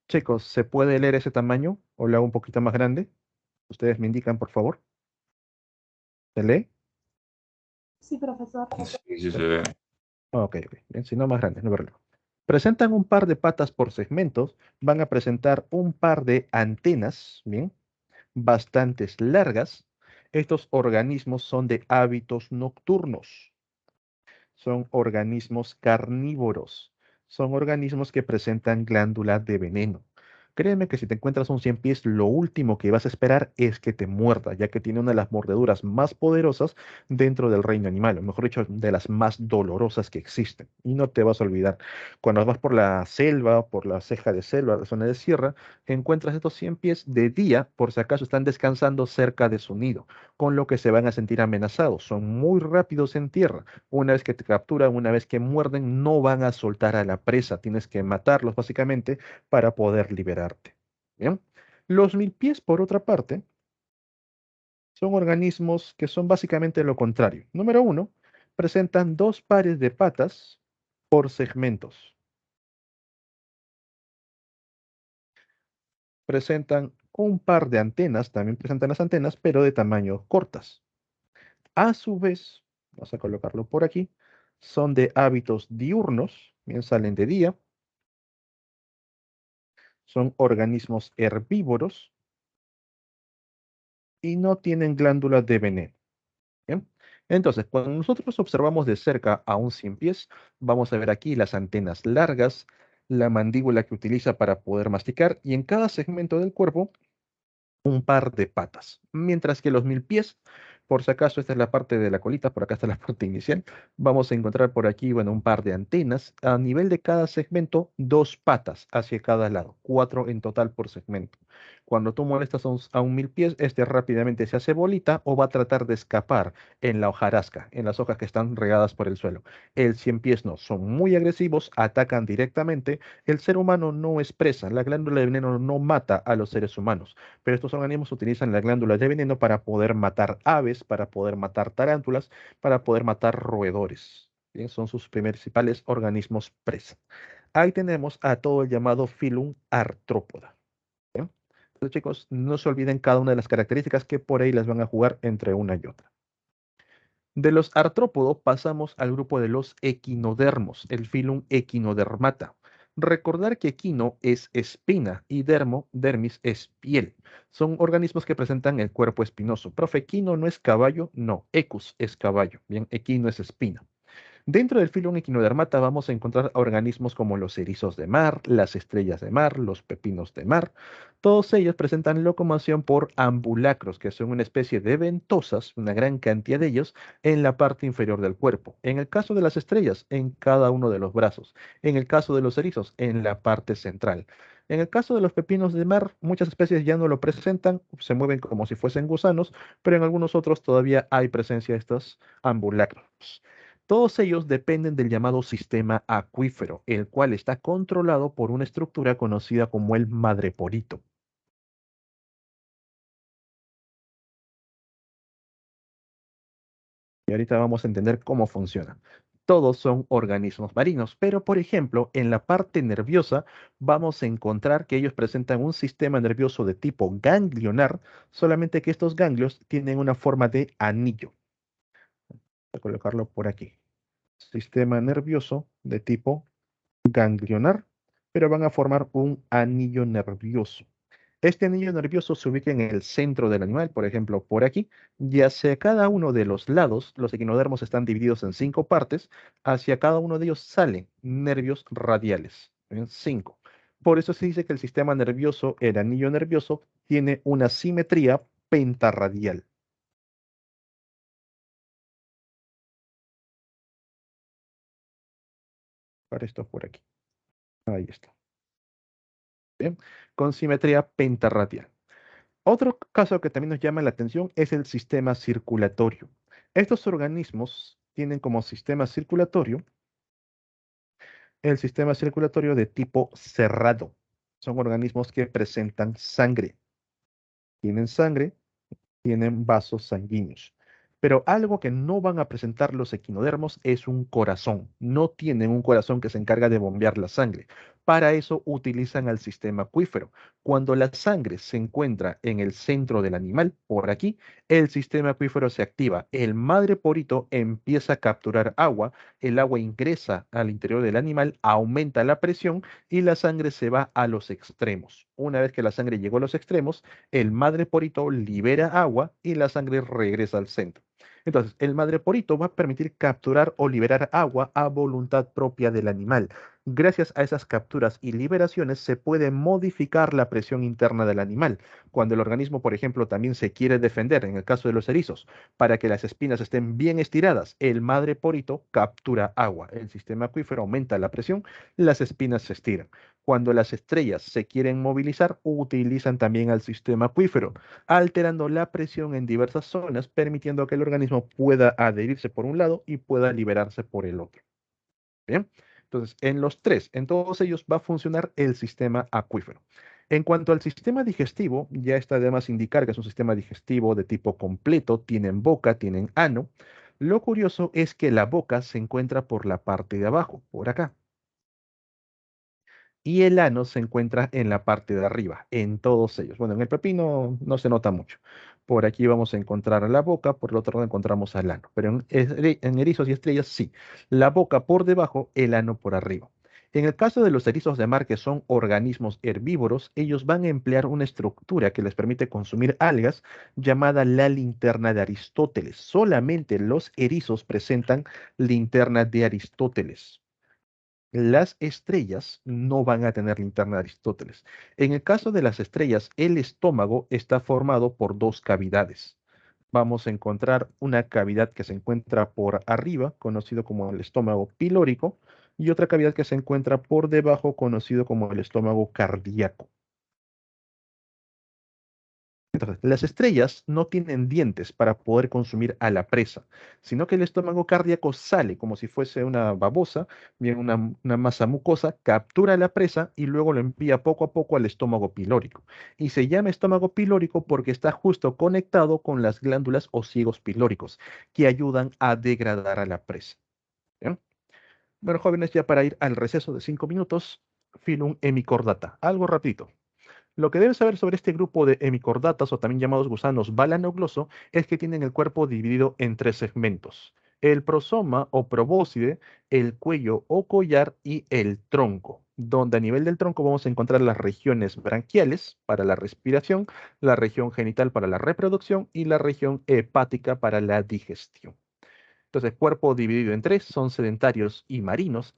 Chicos, ¿se puede leer ese tamaño o lo hago un poquito más grande? Ustedes me indican, por favor. ¿Se lee? Sí, profesor. Sí, sí se ve. Ok, ok. Bien, si no más grande, no hay problema. Presentan un par de patas por segmentos, van a presentar un par de antenas, bien, bastantes largas. Estos organismos son de hábitos nocturnos, son organismos carnívoros, son organismos que presentan glándulas de veneno. Créeme que si te encuentras un cien pies, lo último que vas a esperar es que te muerda, ya que tiene una de las mordeduras más poderosas dentro del reino animal, o mejor dicho, de las más dolorosas que existen. Y no te vas a olvidar. Cuando vas por la selva, por la ceja de selva, la zona de sierra, encuentras estos cien pies de día, por si acaso están descansando cerca de su nido, con lo que se van a sentir amenazados. Son muy rápidos en tierra. Una vez que te capturan, una vez que muerden, no van a soltar a la presa. Tienes que matarlos básicamente para poder liberarte. Bien. Los milpies, por otra parte, son organismos que son básicamente lo contrario. Número uno, presentan dos pares de patas por segmentos. presentan un par de antenas, también presentan las antenas, pero de tamaño cortas. A su vez, vamos a colocarlo por aquí, son de hábitos diurnos, bien salen de día, son organismos herbívoros y no tienen glándulas de veneno. ¿Bien? Entonces, cuando nosotros observamos de cerca a un cien pies, vamos a ver aquí las antenas largas, la mandíbula que utiliza para poder masticar y en cada segmento del cuerpo un par de patas. Mientras que los mil pies, por si acaso, esta es la parte de la colita, por acá está la parte inicial, vamos a encontrar por aquí, bueno, un par de antenas. A nivel de cada segmento, dos patas hacia cada lado, cuatro en total por segmento. Cuando tú molestas a un mil pies, este rápidamente se hace bolita o va a tratar de escapar en la hojarasca, en las hojas que están regadas por el suelo. El cien pies no, son muy agresivos, atacan directamente. El ser humano no es presa, la glándula de veneno no mata a los seres humanos, pero estos organismos utilizan la glándula de veneno para poder matar aves, para poder matar tarántulas, para poder matar roedores. Bien, son sus principales organismos presa. Ahí tenemos a todo el llamado Phylum Arthropoda. ¿Bien? Entonces, chicos, no se olviden cada una de las características que por ahí las van a jugar entre una y otra. De los artrópodos pasamos al grupo de los equinodermos, el filum Equinodermata. Recordar que equino es espina y dermis es piel. Son organismos que presentan el cuerpo espinoso. Profe, equino no es caballo, no, ecus es caballo. Bien, equino es espina. Dentro del filón Equinodermata vamos a encontrar organismos como los erizos de mar, las estrellas de mar, los pepinos de mar. Todos ellos presentan locomoción por ambulacros, que son una especie de ventosas, una gran cantidad de ellos, en la parte inferior del cuerpo. En el caso de las estrellas, en cada uno de los brazos. En el caso de los erizos, en la parte central. En el caso de los pepinos de mar, muchas especies ya no lo presentan, se mueven como si fuesen gusanos, pero en algunos otros todavía hay presencia de estos ambulacros. Todos ellos dependen del llamado sistema acuífero, el cual está controlado por una estructura conocida como el madreporito. Y ahorita vamos a entender cómo funciona. Todos son organismos marinos, pero por ejemplo, en la parte nerviosa vamos a encontrar que ellos presentan un sistema nervioso de tipo ganglionar, solamente que estos ganglios tienen una forma de anillo. Voy a colocarlo por aquí. Sistema nervioso de tipo ganglionar, pero van a formar un anillo nervioso. Este anillo nervioso se ubica en el centro del animal, por ejemplo, por aquí, y hacia cada uno de los lados, los equinodermos están divididos en cinco partes, hacia cada uno de ellos salen nervios radiales, en cinco. Por eso se dice que el sistema nervioso, el anillo nervioso, tiene una simetría pentarradial. Para esto por aquí. Ahí está. Bien, con simetría pentarradial. Otro caso que también nos llama la atención es el sistema circulatorio. Estos organismos tienen como sistema circulatorio el sistema circulatorio de tipo cerrado. Son organismos que presentan sangre. Tienen sangre, tienen vasos sanguíneos. Pero algo que no van a presentar los equinodermos es un corazón. No tienen un corazón que se encarga de bombear la sangre. Para eso utilizan al sistema acuífero. Cuando la sangre se encuentra en el centro del animal, por aquí, el sistema acuífero se activa. El madreporito empieza a capturar agua, el agua ingresa al interior del animal, aumenta la presión y la sangre se va a los extremos. Una vez que la sangre llegó a los extremos, el madreporito libera agua y la sangre regresa al centro. Entonces, el madreporito va a permitir capturar o liberar agua a voluntad propia del animal. Gracias a esas capturas y liberaciones se puede modificar la presión interna del animal. Cuando el organismo, por ejemplo, también se quiere defender, en el caso de los erizos, para que las espinas estén bien estiradas, el madreporito captura agua. El sistema acuífero aumenta la presión, las espinas se estiran. Cuando las estrellas se quieren movilizar, utilizan también al sistema acuífero, alterando la presión en diversas zonas, permitiendo que el organismo pueda adherirse por un lado y pueda liberarse por el otro. Bien, entonces en los tres, en todos ellos va a funcionar el sistema acuífero. En cuanto al sistema digestivo, ya está de más indicar que es un sistema digestivo de tipo completo, tienen boca, tienen ano. Lo curioso es que la boca se encuentra por la parte de abajo, por acá. y el ano se encuentra en la parte de arriba, en todos ellos. Bueno, en el pepino no se nota mucho. Por aquí vamos a encontrar la boca, por el otro lado encontramos al ano. Pero en erizos y estrellas sí, la boca por debajo, el ano por arriba. En el caso de los erizos de mar, que son organismos herbívoros, ellos van a emplear una estructura que les permite consumir algas llamada la linterna de Aristóteles. Solamente los erizos presentan linterna de Aristóteles. Las estrellas no van a tener linterna de Aristóteles. En el caso de las estrellas, el estómago está formado por dos cavidades. Vamos a encontrar una cavidad que se encuentra por arriba, conocido como el estómago pilórico, y otra cavidad que se encuentra por debajo, conocido como el estómago cardíaco. Entonces, las estrellas no tienen dientes para poder consumir a la presa, sino que el estómago cardíaco sale como si fuese una babosa, bien una masa mucosa, captura la presa y luego lo envía poco a poco al estómago pilórico. Y se llama estómago pilórico porque está justo conectado con las glándulas o ciegos pilóricos, que ayudan a degradar a la presa. ¿Bien? Bueno, jóvenes, ya para ir al receso de 5 minutos, filum hemicordata. Algo rapidito. Lo que debes saber sobre este grupo de hemicordatas, o también llamados gusanos balanogloso, es que tienen el cuerpo dividido en tres segmentos: el prosoma o probóscide, el cuello o collar y el tronco, donde a nivel del tronco vamos a encontrar las regiones branquiales para la respiración, la región genital para la reproducción y la región hepática para la digestión. Entonces, cuerpo dividido en tres, son sedentarios y marinos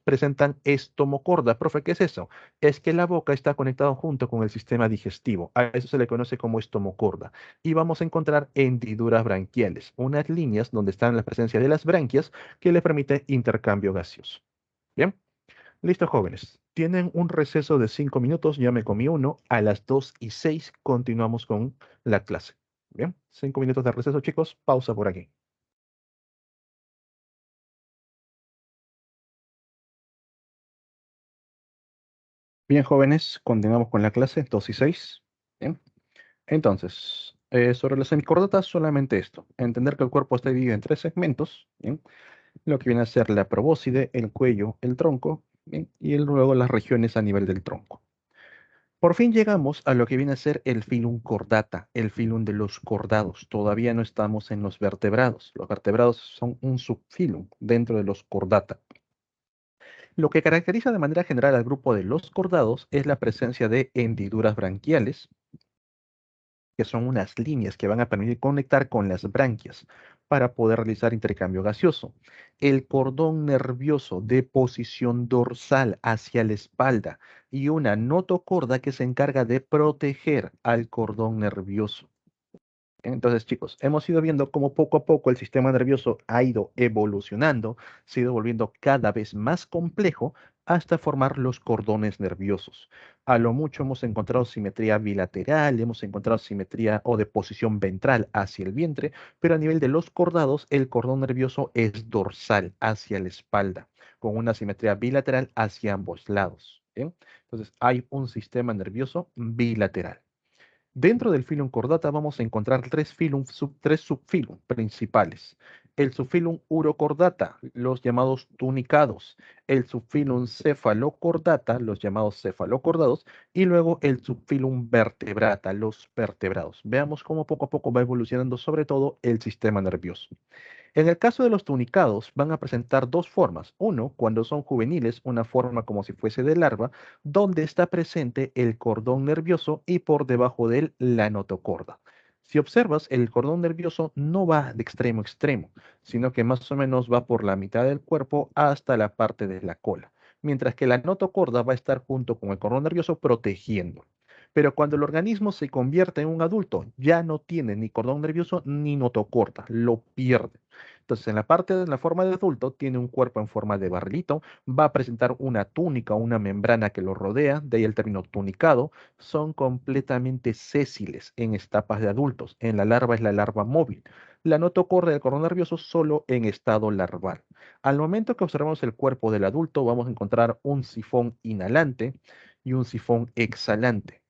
presentan estomocorda. Profe, ¿qué es eso? Es que la boca está conectada junto con el sistema digestivo. A eso se le conoce como estomocorda. Y vamos a encontrar hendiduras branquiales, unas líneas donde está la presencia de las branquias que le permite intercambio gaseoso. Bien, listo, jóvenes. Tienen un receso de 5 minutos, ya me comí uno. A las 2:06 continuamos con la clase. Bien, 5 minutos de receso, chicos. Pausa por aquí. Bien, jóvenes, continuamos con la clase 2:06. Bien. Entonces, sobre las semicordatas, solamente esto: entender que el cuerpo está dividido en tres segmentos, ¿bien? Lo que viene a ser la probóscide, el cuello, el tronco, ¿bien? Y luego las regiones a nivel del tronco. Por fin llegamos a lo que viene a ser el filum cordata, el filum de los cordados. Todavía no estamos en los vertebrados. Los vertebrados son un subfilum dentro de los cordata. Lo que caracteriza de manera general al grupo de los cordados es la presencia de hendiduras branquiales, que son unas líneas que van a permitir conectar con las branquias para poder realizar intercambio gaseoso. El cordón nervioso de posición dorsal hacia la espalda y una notocorda que se encarga de proteger al cordón nervioso. Entonces, chicos, hemos ido viendo cómo poco a poco el sistema nervioso ha ido evolucionando, se ha ido volviendo cada vez más complejo hasta formar los cordones nerviosos. A lo mucho hemos encontrado simetría bilateral, hemos encontrado simetría o de posición ventral hacia el vientre, pero a nivel de los cordados, el cordón nervioso es dorsal hacia la espalda, con una simetría bilateral hacia ambos lados. ¿Bien? Entonces, hay un sistema nervioso bilateral. Dentro del filum cordata vamos a encontrar tres subfilum principales: el subfilum urocordata, los llamados tunicados; el subfilum cefalocordata, los llamados cefalocordados; y luego el subfilum vertebrata, los vertebrados. Veamos cómo poco a poco va evolucionando sobre todo el sistema nervioso. En el caso de los tunicados, van a presentar dos formas. Uno, cuando son juveniles, una forma como si fuese de larva, donde está presente el cordón nervioso y por debajo de él la notocorda. Si observas, el cordón nervioso no va de extremo a extremo, sino que más o menos va por la mitad del cuerpo hasta la parte de la cola, mientras que la notocorda va a estar junto con el cordón nervioso protegiendo. Pero cuando el organismo se convierte en un adulto, ya no tiene ni cordón nervioso ni notocorda, lo pierde. Entonces, en la parte de la forma de adulto, tiene un cuerpo en forma de barrilito, va a presentar una túnica o una membrana que lo rodea, de ahí el término tunicado. Son completamente sésiles en etapas de adultos. En la larva es la larva móvil. La notocorda del cordón nervioso solo en estado larval. Al momento que observamos el cuerpo del adulto, vamos a encontrar un sifón inhalante y un sifón exhalante.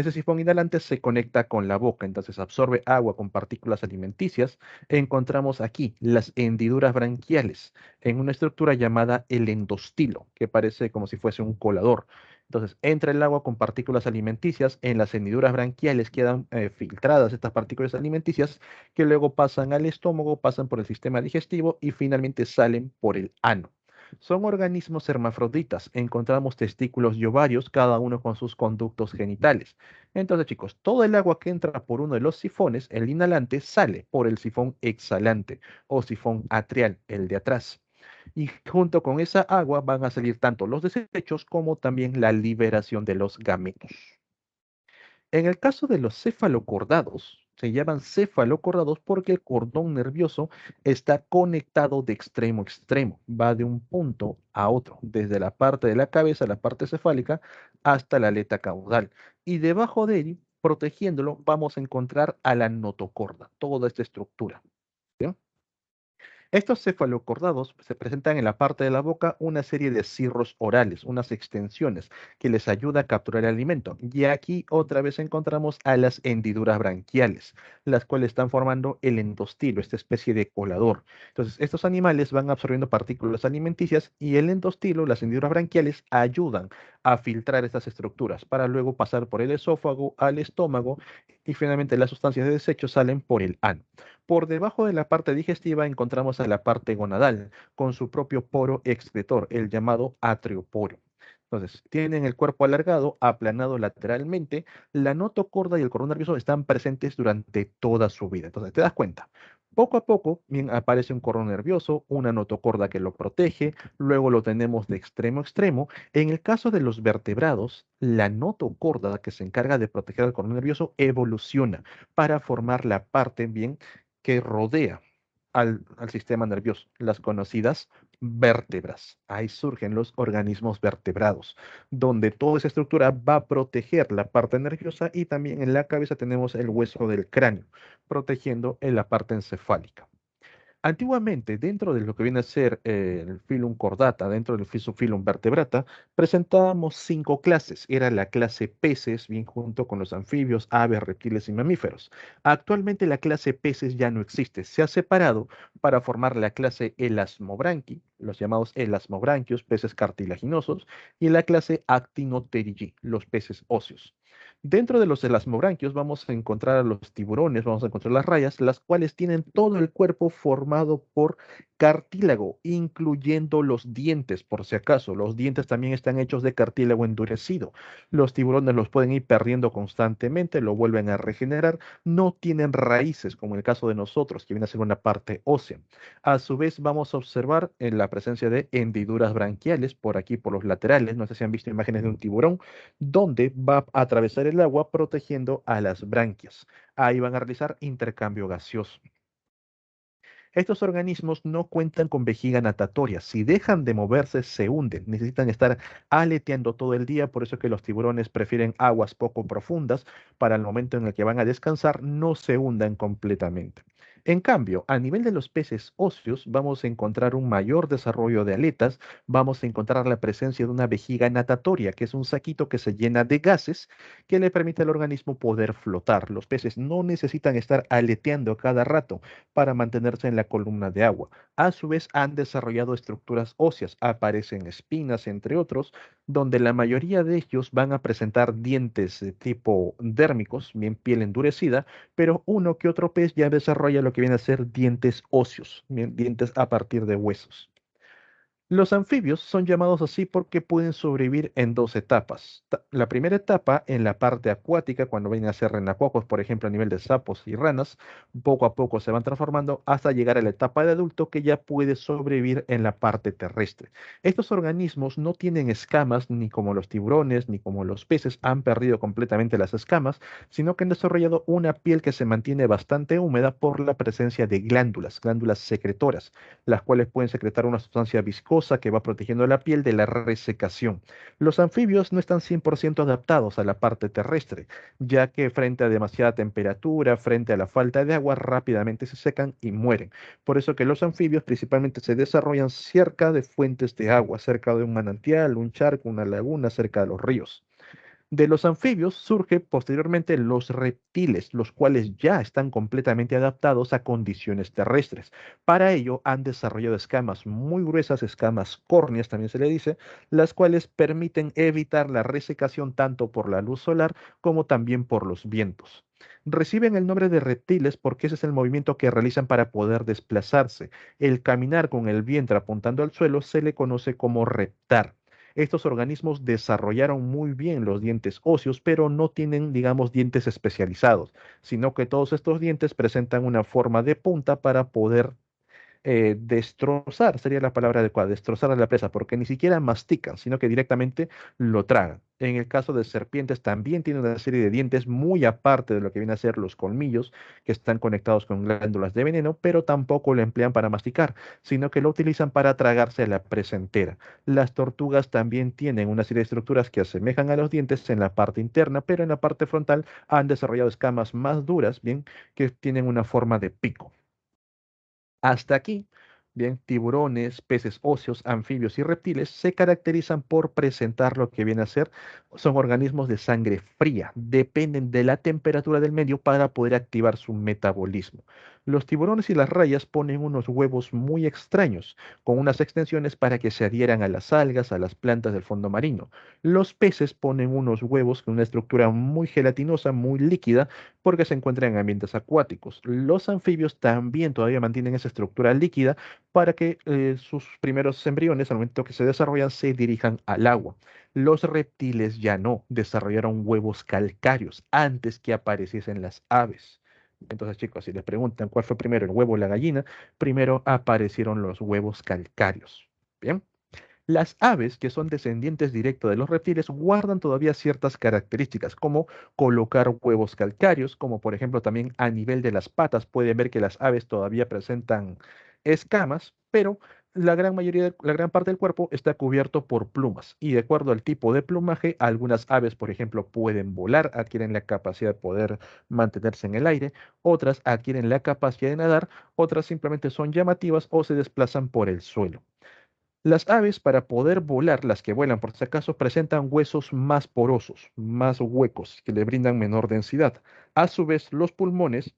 Ese sifón inhalante se conecta con la boca, entonces absorbe agua con partículas alimenticias. Encontramos aquí las hendiduras branquiales en una estructura llamada el endostilo, que parece como si fuese un colador. Entonces, entra el agua con partículas alimenticias, en las hendiduras branquiales quedan filtradas estas partículas alimenticias que luego pasan al estómago, pasan por el sistema digestivo y finalmente salen por el ano. Son organismos hermafroditas. Encontramos testículos y ovarios, cada uno con sus conductos genitales. Entonces, chicos, todo el agua que entra por uno de los sifones, el inhalante, sale por el sifón exhalante o sifón atrial, el de atrás. Y junto con esa agua van a salir tanto los desechos como también la liberación de los gametos. En el caso de los cefalocordados, se llaman cefalocordados porque el cordón nervioso está conectado de extremo a extremo, va de un punto a otro, desde la parte de la cabeza, la parte cefálica, hasta la aleta caudal. Y debajo de él, protegiéndolo, vamos a encontrar a la notocorda, toda esta estructura. ¿Sí? Estos cefalocordados se presentan en la parte de la boca una serie de cirros orales, unas extensiones que les ayuda a capturar el alimento. Y aquí otra vez encontramos a las hendiduras branquiales, las cuales están formando el endostilo, esta especie de colador. Entonces, estos animales van absorbiendo partículas alimenticias y el endostilo, las hendiduras branquiales, ayudan a filtrar estas estructuras para luego pasar por el esófago al estómago y finalmente las sustancias de desecho salen por el ano. Por debajo de la parte digestiva encontramos a la parte gonadal, con su propio poro excretor, el llamado atrioporo. Entonces, tienen el cuerpo alargado, aplanado lateralmente, la notocorda y el cordón nervioso están presentes durante toda su vida. Entonces, te das cuenta. Poco a poco bien, aparece un cordón nervioso, una notocorda que lo protege, luego lo tenemos de extremo a extremo. En el caso de los vertebrados, la notocorda que se encarga de proteger al cordón nervioso evoluciona para formar la parte bien que rodea al sistema nervioso, las conocidas vértebras. Ahí surgen los organismos vertebrados, donde toda esa estructura va a proteger la parte nerviosa y también en la cabeza tenemos el hueso del cráneo, protegiendo en la parte encefálica. Antiguamente, dentro de lo que viene a ser el Phylum Chordata, dentro del Phylum Vertebrata, presentábamos 5 clases. Era la clase peces, bien junto con los anfibios, aves, reptiles y mamíferos. Actualmente la clase peces ya no existe. Se ha separado para formar la clase Elasmobranchi, los llamados elasmobranquios, peces cartilaginosos, y la clase Actinopterygii, los peces óseos. Dentro de los elasmobranquios vamos a encontrar a los tiburones, vamos a encontrar las rayas, las cuales tienen todo el cuerpo formado por cartílago, incluyendo los dientes, por si acaso. Los dientes también están hechos de cartílago endurecido. Los tiburones los pueden ir perdiendo constantemente, lo vuelven a regenerar. No tienen raíces, como en el caso de nosotros, que viene a ser una parte ósea. A su vez, vamos a observar en la presencia de hendiduras branquiales por aquí, por los laterales. No sé si han visto imágenes de un tiburón donde va a atravesar el agua protegiendo a las branquias. Ahí van a realizar intercambio gaseoso. Estos organismos no cuentan con vejiga natatoria. Si dejan de moverse, se hunden. Necesitan estar aleteando todo el día. Por eso es que los tiburones prefieren aguas poco profundas para el momento en el que van a descansar, no se hundan completamente. En cambio, a nivel de los peces óseos, vamos a encontrar un mayor desarrollo de aletas, vamos a encontrar la presencia de una vejiga natatoria, que es un saquito que se llena de gases que le permite al organismo poder flotar. Los peces no necesitan estar aleteando cada rato para mantenerse en la columna de agua. A su vez, han desarrollado estructuras óseas, aparecen espinas, entre otros, donde la mayoría de ellos van a presentar dientes de tipo dérmicos, bien piel endurecida, pero uno que otro pez ya desarrolla lo que viene a ser dientes óseos, bien, dientes a partir de huesos. Los anfibios son llamados así porque pueden sobrevivir en 2 etapas. La primera etapa en la parte acuática, cuando vienen a ser renacuajos, por ejemplo, a nivel de sapos y ranas, poco a poco se van transformando hasta llegar a la etapa de adulto que ya puede sobrevivir en la parte terrestre. Estos organismos no tienen escamas ni como los tiburones ni como los peces han perdido completamente las escamas, sino que han desarrollado una piel que se mantiene bastante húmeda por la presencia de glándulas, glándulas secretoras las cuales pueden secretar una sustancia viscosa que va protegiendo la piel de la resecación. Los anfibios no están 100% adaptados a la parte terrestre, ya que frente a demasiada temperatura, frente a la falta de agua, rápidamente se secan y mueren. Por eso que los anfibios principalmente se desarrollan cerca de fuentes de agua, cerca de un manantial, un charco, una laguna, cerca de los ríos. De los anfibios surge posteriormente los reptiles, los cuales ya están completamente adaptados a condiciones terrestres. Para ello han desarrollado escamas muy gruesas, escamas córneas también se le dice, las cuales permiten evitar la resecación tanto por la luz solar como también por los vientos. Reciben el nombre de reptiles porque ese es el movimiento que realizan para poder desplazarse. El caminar con el vientre apuntando al suelo se le conoce como reptar. Estos organismos desarrollaron muy bien los dientes óseos, pero no tienen, digamos, dientes especializados, sino que todos estos dientes presentan una forma de punta para poder destrozar, sería la palabra adecuada, destrozar a la presa, porque ni siquiera mastican, sino que directamente lo tragan. En el caso de serpientes también tiene una serie de dientes muy aparte de lo que viene a ser los colmillos, que están conectados con glándulas de veneno, pero tampoco lo emplean para masticar, sino que lo utilizan para tragarse a la presa entera. Las tortugas también tienen una serie de estructuras que asemejan a los dientes en la parte interna, pero en la parte frontal han desarrollado escamas más duras, bien, que tienen una forma de pico. Hasta aquí, bien, tiburones, peces óseos, anfibios y reptiles se caracterizan por presentar lo que viene a ser, son organismos de sangre fría, dependen de la temperatura del medio para poder activar su metabolismo. Los tiburones y las rayas ponen unos huevos muy extraños, con unas extensiones para que se adhieran a las algas, a las plantas del fondo marino. Los peces ponen unos huevos con una estructura muy gelatinosa, muy líquida, porque se encuentran en ambientes acuáticos. Los anfibios también todavía mantienen esa estructura líquida para que sus primeros embriones, al momento que se desarrollan, se dirijan al agua. Los reptiles ya no, desarrollaron huevos calcáreos antes que apareciesen las aves. Entonces, chicos, si les preguntan cuál fue primero, el huevo o la gallina, primero aparecieron los huevos calcáreos. Bien. Las aves, que son descendientes directos de los reptiles, guardan todavía ciertas características, como colocar huevos calcáreos, como por ejemplo también a nivel de las patas pueden ver que las aves todavía presentan escamas, pero la gran parte del cuerpo está cubierto por plumas. Y de acuerdo al tipo de plumaje, algunas aves, por ejemplo, pueden volar, adquieren la capacidad de poder mantenerse en el aire, otras adquieren la capacidad de nadar, otras simplemente son llamativas o se desplazan por el suelo. Las aves, para poder volar, las que vuelan por si acaso, presentan huesos más porosos, más huecos, que le brindan menor densidad. A su vez, los pulmones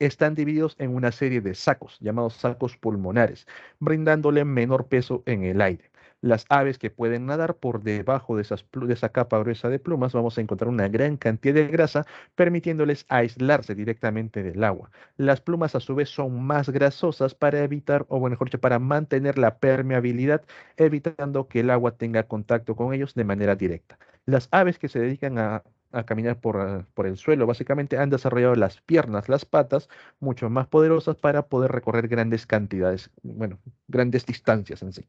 están divididos en una serie de sacos, llamados sacos pulmonares, brindándole menor peso en el aire. Las aves que pueden nadar por debajo de, de esa capa gruesa de plumas, vamos a encontrar una gran cantidad de grasa, permitiéndoles aislarse directamente del agua. Las plumas a su vez son más grasosas para evitar, o bueno, mejor dicho, para mantener la permeabilidad, evitando que el agua tenga contacto con ellos de manera directa. Las aves que se dedican a caminar por el suelo, básicamente han desarrollado las piernas, las patas, mucho más poderosas para poder recorrer grandes cantidades, bueno, grandes distancias en sí.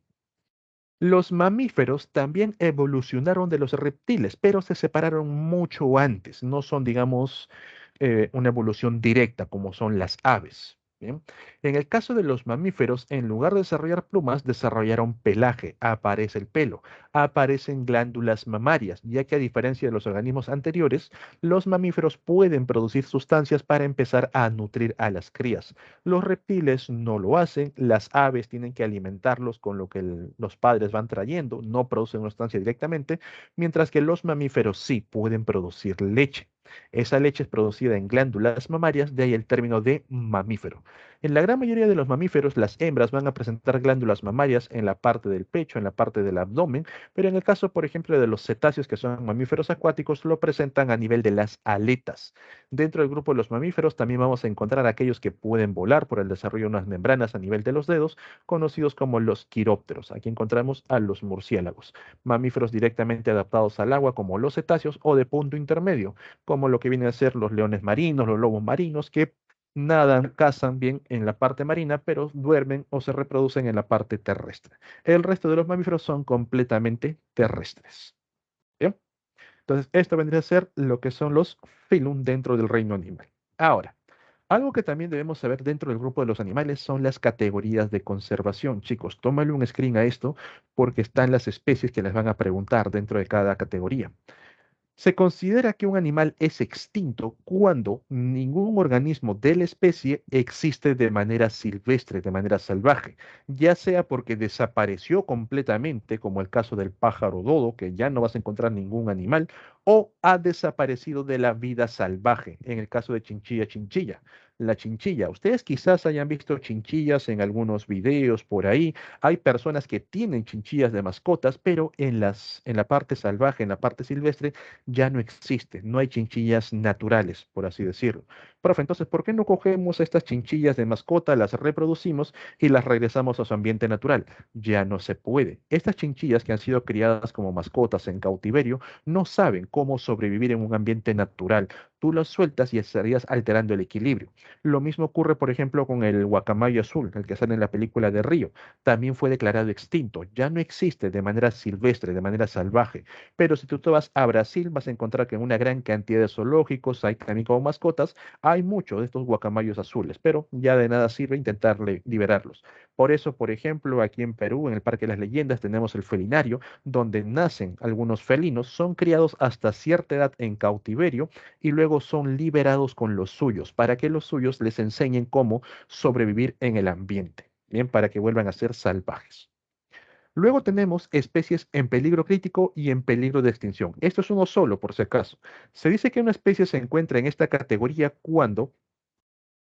Los mamíferos también evolucionaron de los reptiles, pero se separaron mucho antes. No son, digamos, una evolución directa como son las aves. ¿Bien? En el caso de los mamíferos, en lugar de desarrollar plumas, desarrollaron pelaje, aparece el pelo, aparecen glándulas mamarias, ya que a diferencia de los organismos anteriores, los mamíferos pueden producir sustancias para empezar a nutrir a las crías. Los reptiles no lo hacen, las aves tienen que alimentarlos con lo que los padres van trayendo, no producen una sustancia directamente, mientras que los mamíferos sí pueden producir leche. Esa leche es producida en glándulas mamarias, de ahí el término de mamífero. En la gran mayoría de los mamíferos, las hembras van a presentar glándulas mamarias en la parte del pecho, en la parte del abdomen, pero en el caso, por ejemplo, de los cetáceos, que son mamíferos acuáticos, lo presentan a nivel de las aletas. Dentro del grupo de los mamíferos también vamos a encontrar aquellos que pueden volar por el desarrollo de unas membranas a nivel de los dedos, conocidos como los quirópteros. Aquí encontramos a los murciélagos, mamíferos directamente adaptados al agua como los cetáceos o de punto intermedio, como lo que vienen a ser los leones marinos, los lobos marinos, que nadan, cazan bien en la parte marina, pero duermen o se reproducen en la parte terrestre. El resto de los mamíferos son completamente terrestres. ¿Bien? Entonces, esto vendría a ser lo que son los filum dentro del reino animal. Ahora, algo que también debemos saber dentro del grupo de los animales son las categorías de conservación. Chicos, tómale un screen a esto porque están las especies que les van a preguntar dentro de cada categoría. Se considera que un animal es extinto cuando ningún organismo de la especie existe de manera silvestre, de manera salvaje, ya sea porque desapareció completamente, como el caso del pájaro dodo, que ya no vas a encontrar ningún animal, o ha desaparecido de la vida salvaje, en el caso de chinchilla chinchilla. La chinchilla, ustedes quizás hayan visto chinchillas en algunos videos por ahí. Hay personas que tienen chinchillas de mascotas, pero en la parte salvaje, en la parte silvestre, ya no existe, no hay chinchillas naturales, por así decirlo. Profe, entonces, ¿por qué no cogemos estas chinchillas de mascota, las reproducimos y las regresamos a su ambiente natural? Ya no se puede. Estas chinchillas que han sido criadas como mascotas en cautiverio no saben cómo sobrevivir en un ambiente natural. Tú las sueltas y estarías alterando el equilibrio. Lo mismo ocurre, por ejemplo, con el guacamayo azul, el que sale en la película de Río. También fue declarado extinto. Ya no existe de manera silvestre, de manera salvaje. Pero si tú te vas a Brasil, vas a encontrar que en una gran cantidad de zoológicos, hay también como mascotas, hay muchos de estos guacamayos azules, pero ya de nada sirve intentar liberarlos. Por eso, por ejemplo, aquí en Perú, en el Parque de las Leyendas, tenemos el felinario, donde nacen algunos felinos, son criados hasta cierta edad en cautiverio y luego son liberados con los suyos, para que los suyos les enseñen cómo sobrevivir en el ambiente, bien, para que vuelvan a ser salvajes. Luego tenemos especies en peligro crítico y en peligro de extinción. Esto es uno solo, por si acaso. Se dice que una especie se encuentra en esta categoría cuando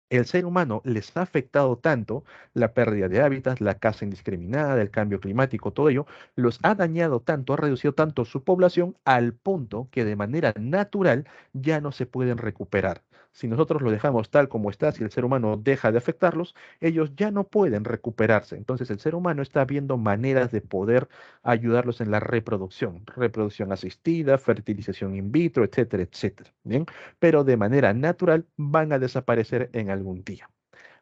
el ser humano les ha afectado tanto la pérdida de hábitats, la caza indiscriminada, el cambio climático, todo ello, los ha dañado tanto, ha reducido tanto su población al punto que de manera natural ya no se pueden recuperar. Si nosotros lo dejamos tal como está, si el ser humano deja de afectarlos, ellos ya no pueden recuperarse. Entonces el ser humano está viendo maneras de poder ayudarlos en la reproducción, reproducción asistida, fertilización in vitro, etcétera, etcétera. ¿Bien? Pero de manera natural van a desaparecer en algún día.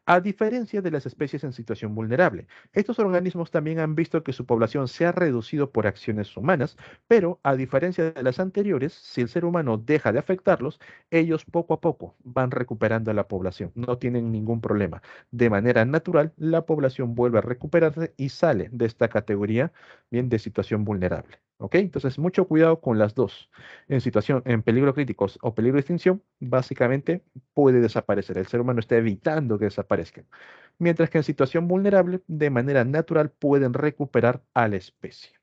A diferencia de las especies en situación vulnerable, estos organismos también han visto que su población se ha reducido por acciones humanas, pero a diferencia de las anteriores, si el ser humano deja de afectarlos, ellos poco a poco van recuperando a la población, no tienen ningún problema. De manera natural, la población vuelve a recuperarse y sale de esta categoría, bien, de situación vulnerable. ¿Ok? Entonces, mucho cuidado con las dos. En situación, en peligro críticos o peligro de extinción, básicamente puede desaparecer. El ser humano está evitando que desaparezcan. Mientras que en situación vulnerable, de manera natural, pueden recuperar a la especie.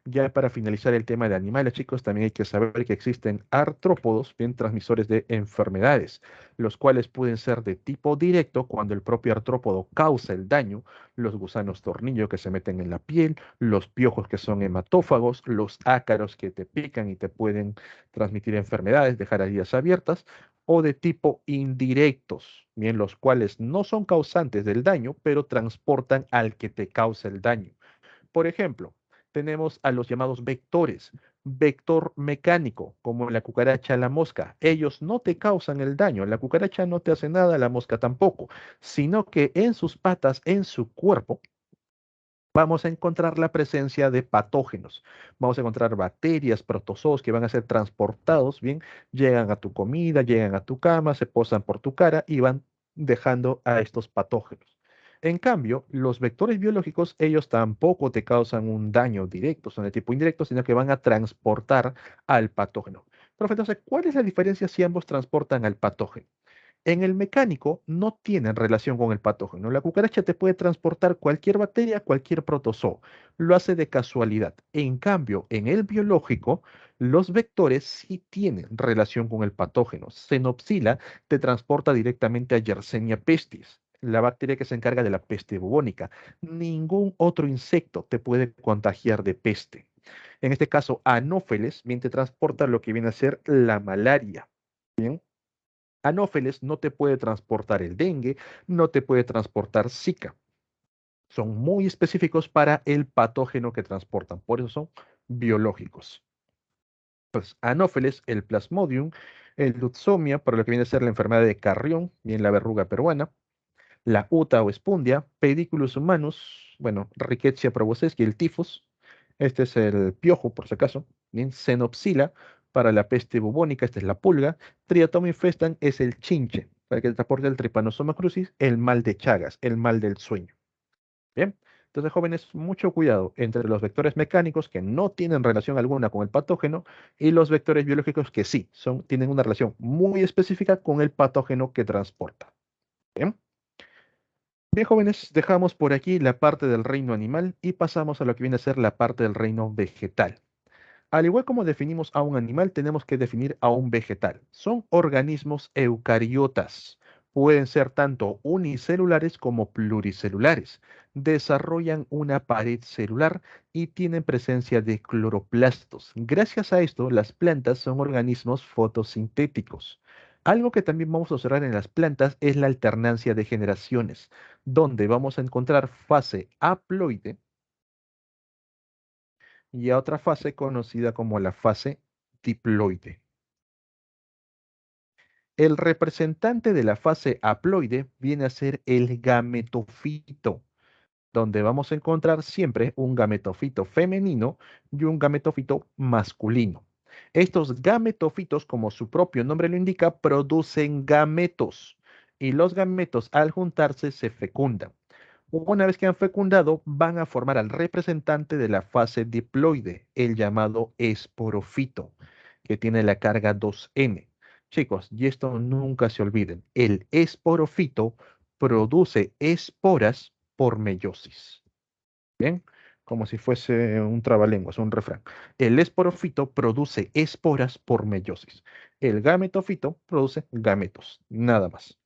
Ya para finalizar el tema de animales, chicos, también hay que saber que existen artrópodos, bien transmisores de enfermedades, los cuales pueden ser de tipo directo cuando el propio artrópodo causa el daño, los gusanos tornillo que se meten en la piel, los piojos que son hematófagos, los ácaros que te pican y te pueden transmitir enfermedades, dejar heridas abiertas, o de tipo indirectos, bien, los cuales no son causantes del daño, pero transportan al que te causa el daño. Por ejemplo, tenemos a los llamados vectores. Vector mecánico, como la cucaracha, la mosca. Ellos no te causan el daño. La cucaracha no te hace nada, la mosca tampoco, sino que en sus patas, en su cuerpo, vamos a encontrar la presencia de patógenos. Vamos a encontrar bacterias, protozoos que van a ser transportados, bien, llegan a tu comida, llegan a tu cama, se posan por tu cara y van dejando a estos patógenos. En cambio, los vectores biológicos, ellos tampoco te causan un daño directo, son de tipo indirecto, sino que van a transportar al patógeno. Profe, entonces, ¿cuál es la diferencia si ambos transportan al patógeno? En el mecánico no tienen relación con el patógeno. La cucaracha te puede transportar cualquier bacteria, cualquier protozoo. Lo hace de casualidad. En cambio, en el biológico, los vectores sí tienen relación con el patógeno. Xenopsila te transporta directamente a Yersinia pestis, la bacteria que se encarga de la peste bubónica. Ningún otro insecto te puede contagiar de peste. En este caso, Anófeles bien te transporta lo que viene a ser la malaria. Bien. Anófeles no te puede transportar el dengue, no te puede transportar Zika. Son muy específicos para el patógeno que transportan, por eso son biológicos. Pues Anófeles, el Plasmodium, el Lutzomia, para lo que viene a ser la enfermedad de Carrión, bien la verruga peruana, la uta o espundia, Pediculus humanus, bueno, Rickettsia prowazekii, el tifus, este es el piojo, por si acaso, bien, Xenopsila, para la peste bubónica, esta es la pulga, Triatom infestan es el chinche, para que transporte el Trypanosoma crucis, el mal de Chagas, el mal del sueño. Bien, Entonces, jóvenes, mucho cuidado entre los vectores mecánicos que no tienen relación alguna con el patógeno y los vectores biológicos que sí, tienen una relación muy específica con el patógeno que transporta. Bien. Bien, jóvenes, dejamos por aquí la parte del reino animal y pasamos a lo que viene a ser la parte del reino vegetal. Al igual como definimos a un animal, tenemos que definir a un vegetal. Son organismos eucariotas. Pueden ser tanto unicelulares como pluricelulares. Desarrollan una pared celular y tienen presencia de cloroplastos. Gracias a esto, las plantas son organismos fotosintéticos. Algo que también vamos a observar en las plantas es la alternancia de generaciones, donde vamos a encontrar fase haploide y a otra fase conocida como la fase diploide. El representante de la fase haploide viene a ser el gametofito, donde vamos a encontrar siempre un gametofito femenino y un gametofito masculino. Estos gametofitos, como su propio nombre lo indica, producen gametos y los gametos al juntarse se fecundan. Una vez que han fecundado, van a formar al representante de la fase diploide, el llamado esporofito, que tiene la carga 2N. Chicos, y esto nunca se olviden, el esporofito produce esporas por meiosis. Bien, como si fuese un trabalenguas, un refrán. El esporofito produce esporas por meiosis. El gametofito produce gametos, nada más.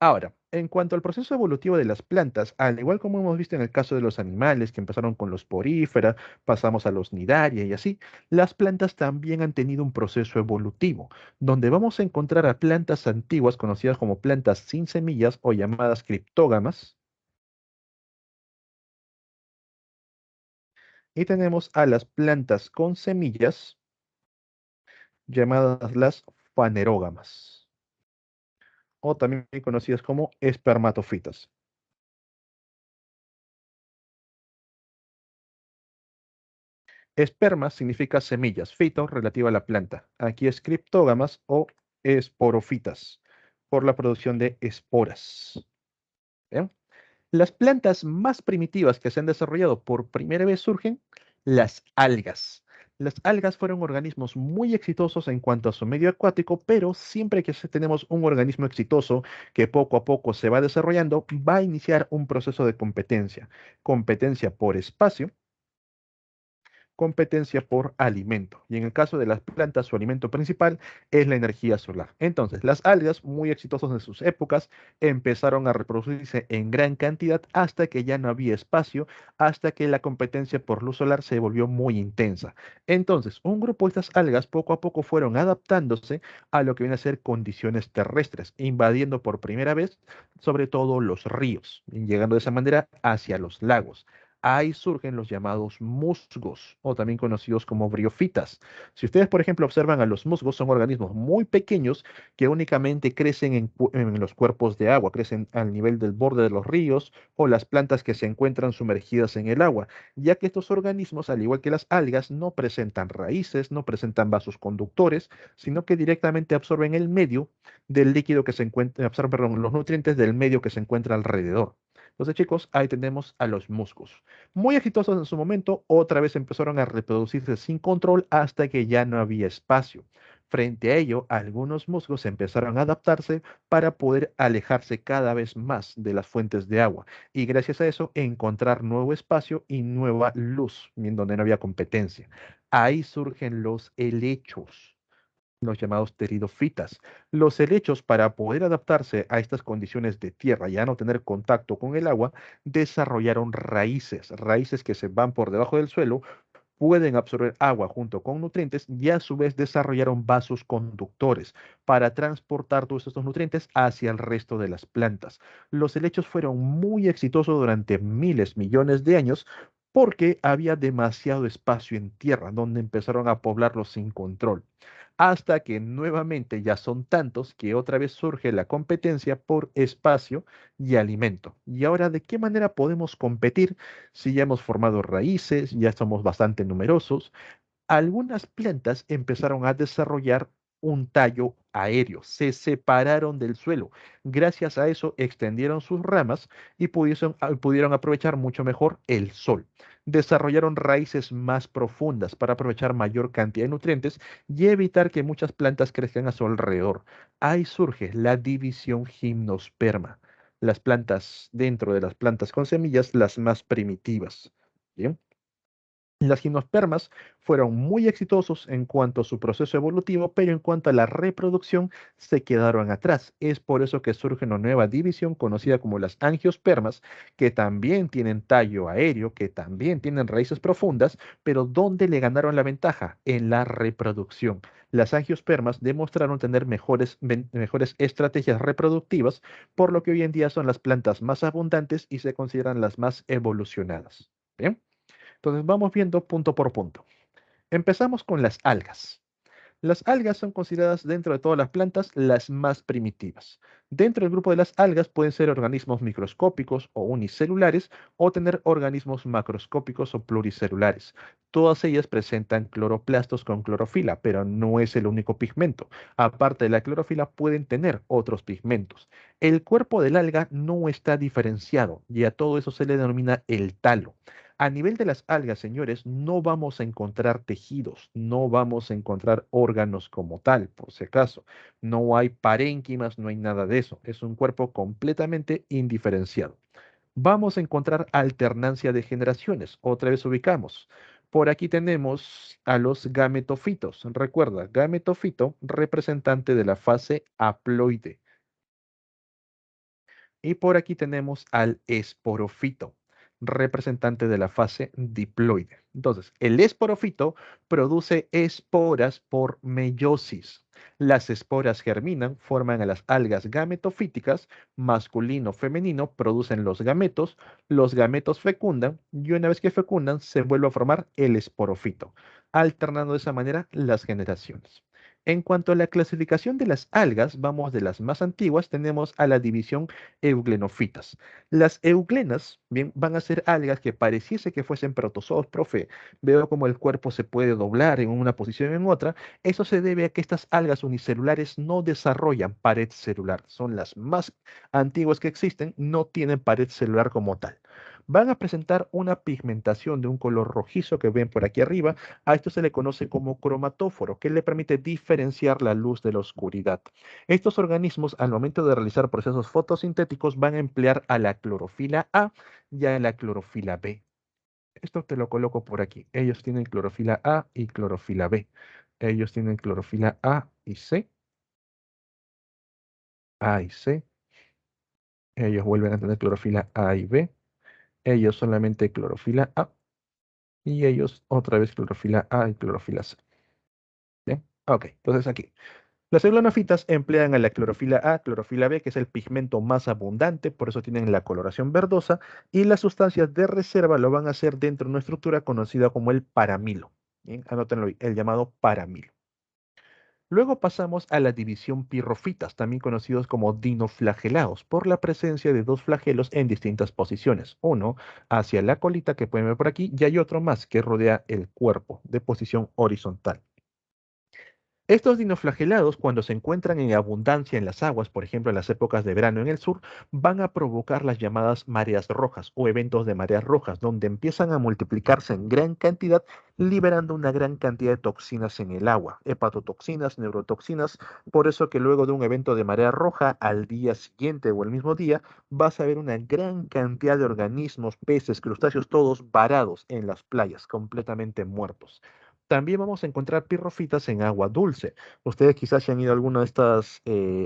Ahora, en cuanto al proceso evolutivo de las plantas, al igual como hemos visto en el caso de los animales que empezaron con los porífera, pasamos a los nidaria y así, las plantas también han tenido un proceso evolutivo, donde vamos a encontrar a plantas antiguas conocidas como plantas sin semillas o llamadas criptógamas, y tenemos a las plantas con semillas llamadas las fanerógamas, o también conocidas como espermatofitas. Esperma significa semillas, fito relativa a la planta. Aquí es criptógamas o esporofitas, por la producción de esporas. ¿Bien? Las plantas más primitivas que se han desarrollado por primera vez surgen las algas. Las algas fueron organismos muy exitosos en cuanto a su medio acuático, pero siempre que tenemos un organismo exitoso que poco a poco se va desarrollando, va a iniciar un proceso de competencia. Competencia por espacio, competencia por alimento. Y en el caso de las plantas, su alimento principal es la energía solar. Entonces, las algas, muy exitosas en sus épocas, empezaron a reproducirse en gran cantidad hasta que ya no había espacio, hasta que la competencia por luz solar se volvió muy intensa. Entonces, un grupo de estas algas poco a poco fueron adaptándose a lo que viene a ser condiciones terrestres, invadiendo por primera vez sobre todo los ríos, y llegando de esa manera hacia los lagos. Ahí surgen los llamados musgos, o también conocidos como briofitas. Si ustedes, por ejemplo, observan a los musgos, son organismos muy pequeños que únicamente crecen en los cuerpos de agua, crecen al nivel del borde de los ríos o las plantas que se encuentran sumergidas en el agua, ya que estos organismos, al igual que las algas, no presentan raíces, no presentan vasos conductores, sino que directamente absorben el medio del líquido que se encuentra, absorben, perdón, los nutrientes del medio que se encuentra alrededor. Entonces, chicos, ahí tenemos a los musgos. Muy exitosos en su momento, otra vez empezaron a reproducirse sin control hasta que ya no había espacio. Frente a ello, algunos musgos empezaron a adaptarse para poder alejarse cada vez más de las fuentes de agua y gracias a eso encontrar nuevo espacio y nueva luz, en donde no había competencia. Ahí surgen los helechos, los llamados pteridofitas. Los helechos, para poder adaptarse a estas condiciones de tierra y a no tener contacto con el agua, desarrollaron raíces, raíces que se van por debajo del suelo, pueden absorber agua junto con nutrientes y a su vez desarrollaron vasos conductores para transportar todos estos nutrientes hacia el resto de las plantas. Los helechos fueron muy exitosos durante miles, millones de años porque había demasiado espacio en tierra donde empezaron a poblarlos sin control. Hasta que nuevamente ya son tantos que otra vez surge la competencia por espacio y alimento. ¿Y ahora de qué manera podemos competir si ya hemos formado raíces, ya somos bastante numerosos? Algunas plantas empezaron a desarrollar un tallo aéreo, se separaron del suelo. Gracias a eso extendieron sus ramas y pudieron aprovechar mucho mejor el sol. Desarrollaron raíces más profundas para aprovechar mayor cantidad de nutrientes y evitar que muchas plantas crezcan a su alrededor. Ahí surge la división gimnosperma. Las plantas dentro de las plantas con semillas, las más primitivas. ¿Bien? Las gimnospermas fueron muy exitosos en cuanto a su proceso evolutivo, pero en cuanto a la reproducción se quedaron atrás. Es por eso que surge una nueva división conocida como las angiospermas, que también tienen tallo aéreo, que también tienen raíces profundas, pero ¿dónde le ganaron la ventaja? En la reproducción. Las angiospermas demostraron tener mejores estrategias reproductivas, por lo que hoy en día son las plantas más abundantes y se consideran las más evolucionadas. ¿Bien? Entonces vamos viendo punto por punto. Empezamos con las algas. Las algas son consideradas dentro de todas las plantas las más primitivas. Dentro del grupo de las algas pueden ser organismos microscópicos o unicelulares o tener organismos macroscópicos o pluricelulares. Todas ellas presentan cloroplastos con clorofila, pero no es el único pigmento. Aparte de la clorofila pueden tener otros pigmentos. El cuerpo del alga no está diferenciado y a todo eso se le denomina el talo. A nivel de las algas, señores, no vamos a encontrar tejidos, no vamos a encontrar órganos como tal, por si acaso. No hay parénquimas, no hay nada de eso. Es un cuerpo completamente indiferenciado. Vamos a encontrar alternancia de generaciones. Otra vez ubicamos. Por aquí tenemos a los gametofitos. Recuerda, gametofito, representante de la fase haploide. Y por aquí tenemos al esporofito, representante de la fase diploide. Entonces, el esporofito produce esporas por meiosis. Las esporas germinan, forman a las algas gametofíticas, masculino, femenino, producen los gametos fecundan y una vez que fecundan se vuelve a formar el esporofito, alternando de esa manera las generaciones. En cuanto a la clasificación de las algas, vamos de las más antiguas, tenemos a la división euglenofitas. Las euglenas, bien, van a ser algas que pareciese que fuesen protozoos, profe. Veo como el cuerpo se puede doblar en una posición o en otra. Eso se debe a que estas algas unicelulares no desarrollan pared celular. Son las más antiguas que existen, no tienen pared celular como tal. Van a presentar una pigmentación de un color rojizo que ven por aquí arriba. A esto se le conoce como cromatóforo, que le permite diferenciar la luz de la oscuridad. Estos organismos, al momento de realizar procesos fotosintéticos, van a emplear a la clorofila A y a la clorofila B. Esto te lo coloco por aquí. Ellos tienen clorofila A y clorofila B. Ellos tienen clorofila A y C. A y C. Ellos vuelven a tener clorofila A y B. Ellos solamente clorofila A. Y ellos otra vez clorofila A y clorofila C. ¿Bien? Ok, entonces aquí. Las euglenofitas emplean a la clorofila A, clorofila B, que es el pigmento más abundante, por eso tienen la coloración verdosa, y las sustancias de reserva lo van a hacer dentro de una estructura conocida como el paramilo. Bien, anótenlo ahí, el llamado paramilo. Luego pasamos a la división pirrofitas, también conocidos como dinoflagelados, por la presencia de dos flagelos en distintas posiciones. Uno hacia la colita que pueden ver por aquí, y hay otro más que rodea el cuerpo de posición horizontal. Estos dinoflagelados, cuando se encuentran en abundancia en las aguas, por ejemplo en las épocas de verano en el sur, van a provocar las llamadas mareas rojas o eventos de mareas rojas, donde empiezan a multiplicarse en gran cantidad, liberando una gran cantidad de toxinas en el agua, hepatotoxinas, neurotoxinas. Por eso que luego de un evento de marea roja, al día siguiente o el mismo día, vas a ver una gran cantidad de organismos, peces, crustáceos, todos varados en las playas, completamente muertos. También vamos a encontrar pirrofitas en agua dulce. Ustedes quizás si han ido a alguna de estas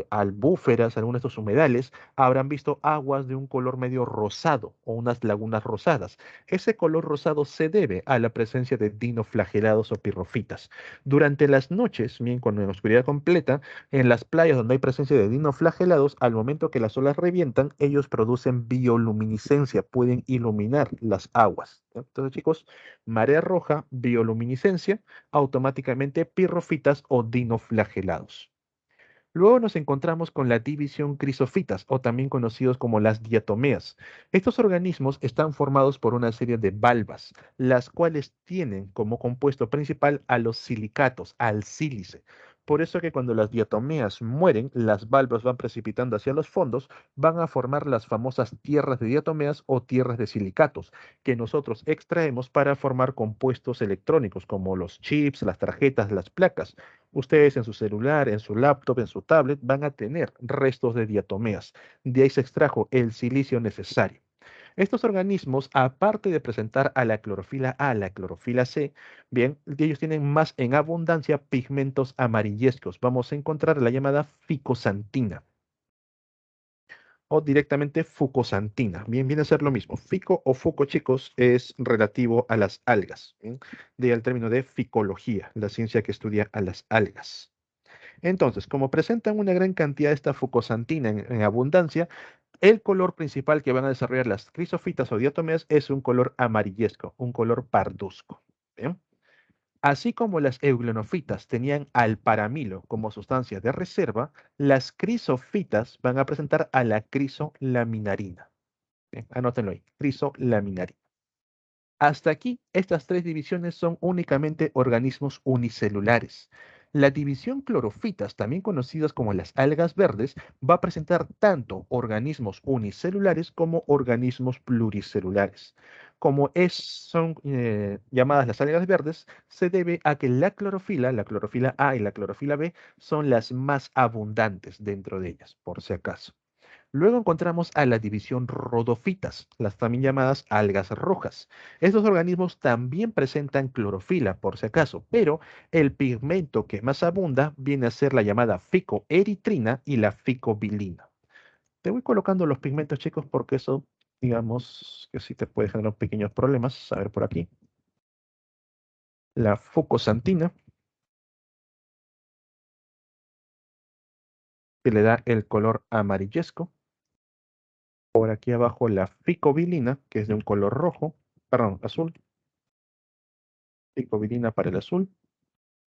albúferas, alguno de estos humedales, habrán visto aguas de un color medio rosado o unas lagunas rosadas. Ese color rosado se debe a la presencia de dinoflagelados o pirrofitas. Durante las noches, bien cuando en oscuridad completa, en las playas donde hay presencia de dinoflagelados, al momento que las olas revientan, ellos producen bioluminiscencia, pueden iluminar las aguas. ¿Ya? Entonces, chicos, marea roja, bioluminiscencia, automáticamente pirrofitas o dinoflagelados. Luego nos encontramos con la división crisofitas, o también conocidos como las diatomeas. Estos organismos están formados por una serie de valvas, las cuales tienen como compuesto principal a los silicatos, al sílice. Por eso que cuando las diatomeas mueren, las valvas van precipitando hacia los fondos, van a formar las famosas tierras de diatomeas o tierras de silicatos, que nosotros extraemos para formar compuestos electrónicos, como los chips, las tarjetas, las placas. Ustedes en su celular, en su laptop, en su tablet, van a tener restos de diatomeas. De ahí se extrajo el silicio necesario. Estos organismos, aparte de presentar a la clorofila A, la clorofila C, bien, ellos tienen más en abundancia pigmentos amarillescos. Vamos a encontrar la llamada ficosantina o directamente fucosantina. Bien, viene a ser lo mismo. Fico o fuco, chicos, es relativo a las algas. ¿Bien? De ahí el término de ficología, la ciencia que estudia a las algas. Entonces, como presentan una gran cantidad de esta fucosantina en abundancia, el color principal que van a desarrollar las crisofitas o diatomeas es un color amarillesco, un color parduzco. ¿Bien? Así como las euglonofitas tenían alparamilo como sustancia de reserva, las crisofitas van a presentar a la crisolaminarina. Bien, anótenlo ahí, crisolaminarina. Hasta aquí, estas tres divisiones son únicamente organismos unicelulares. La división clorofitas, también conocidas como las algas verdes, va a presentar tanto organismos unicelulares como organismos pluricelulares. Como son llamadas las algas verdes, se debe a que la clorofila A y la clorofila B, son las más abundantes dentro de ellas, por si acaso. Luego encontramos a la división rodofitas, las también llamadas algas rojas. Estos organismos también presentan clorofila, por si acaso, pero el pigmento que más abunda viene a ser la llamada ficoeritrina y la ficobilina. Te voy colocando los pigmentos, chicos, porque eso, digamos, que sí te puede generar pequeños problemas. A ver por aquí. La fucosantina, que le da el color amarillesco. Por aquí abajo la ficobilina, que es de un color rojo, perdón, azul. Ficobilina para el azul.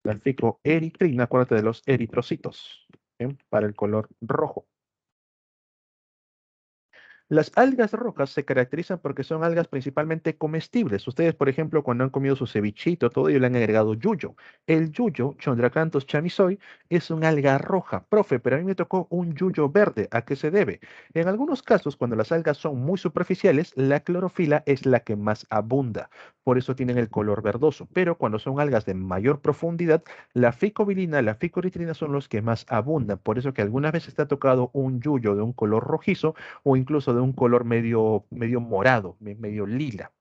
La ficoeritrina, acuérdate de los eritrocitos, ¿bien? Para el color rojo. Las algas rojas se caracterizan porque son algas principalmente comestibles. Ustedes, por ejemplo, cuando han comido su cevichito, todo ello le han agregado yuyo. El yuyo, Chondracanthus chamisoi, es un alga roja. Profe, pero a mí me tocó un yuyo verde. ¿A qué se debe? En algunos casos, cuando las algas son muy superficiales, la clorofila es la que más abunda. Por eso tienen el color verdoso. Pero cuando son algas de mayor profundidad, la ficobilina, la ficoeritrina son los que más abundan. Por eso que algunas veces te ha tocado un yuyo de un color rojizo o incluso de un color medio morado, medio lila.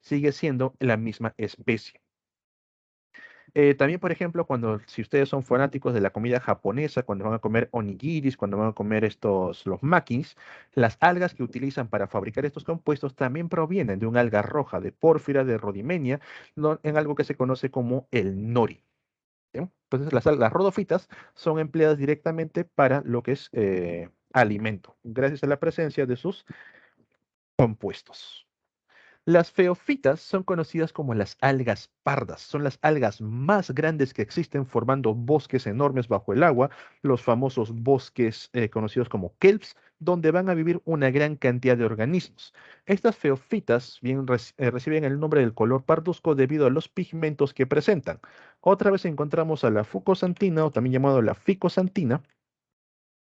Sigue siendo la misma especie. También, por ejemplo, si ustedes son fanáticos de la comida japonesa, cuando van a comer onigiris, cuando van a comer los makis, las algas que utilizan para fabricar estos compuestos también provienen de un alga roja, de pórfira, de rodimenia, en algo que se conoce como el nori. ¿Bien? Entonces, las algas rodofitas son empleadas directamente para lo que es alimento, gracias a la presencia de sus compuestos. Las feofitas son conocidas como las algas pardas. Son las algas más grandes que existen formando bosques enormes bajo el agua, los famosos bosques conocidos como kelps, donde van a vivir una gran cantidad de organismos. Estas feofitas reciben el nombre del color parduzco debido a los pigmentos que presentan. Otra vez encontramos a la fucosantina, o también llamado la ficosantina,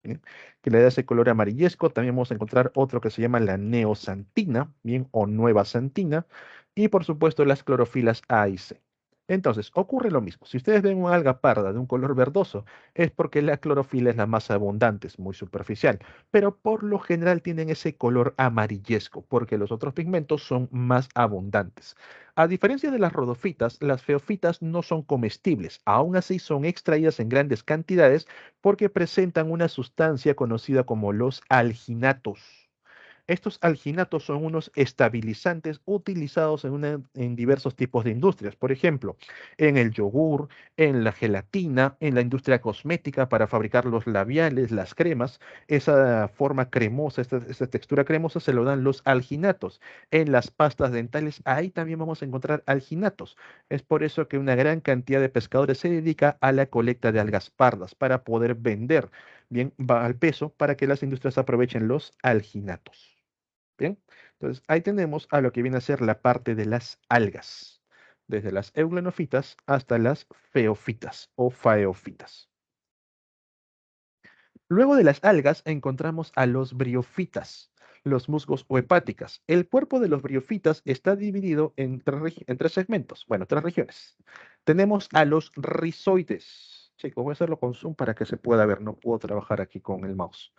¿bien? Que le da ese color amarillesco. También vamos a encontrar otro que se llama la neosantina, bien, o nueva santina, y por supuesto las clorofilas A y C. Entonces, ocurre lo mismo. Si ustedes ven una alga parda de un color verdoso, es porque la clorofila es la más abundante, es muy superficial, pero por lo general tienen ese color amarillesco, porque los otros pigmentos son más abundantes. A diferencia de las rodofitas, las feofitas no son comestibles, aún así son extraídas en grandes cantidades porque presentan una sustancia conocida como los alginatos. Estos alginatos son unos estabilizantes utilizados en diversos tipos de industrias. Por ejemplo, en el yogur, en la gelatina, en la industria cosmética para fabricar los labiales, las cremas. Esa forma cremosa, esta textura cremosa se lo dan los alginatos. En las pastas dentales, ahí también vamos a encontrar alginatos. Es por eso que una gran cantidad de pescadores se dedica a la colecta de algas pardas para poder vender bien va al peso para que las industrias aprovechen los alginatos. Bien, entonces ahí tenemos a lo que viene a ser la parte de las algas, desde las euglonofitas hasta las feofitas o faeofitas. Luego de las algas encontramos a los briófitas, los musgos o hepáticas. El cuerpo de los briófitas está dividido en tres segmentos, bueno, tres regiones. Tenemos a los rizoides. Chicos, voy a hacerlo con zoom para que se pueda ver, no puedo trabajar aquí con el mouse.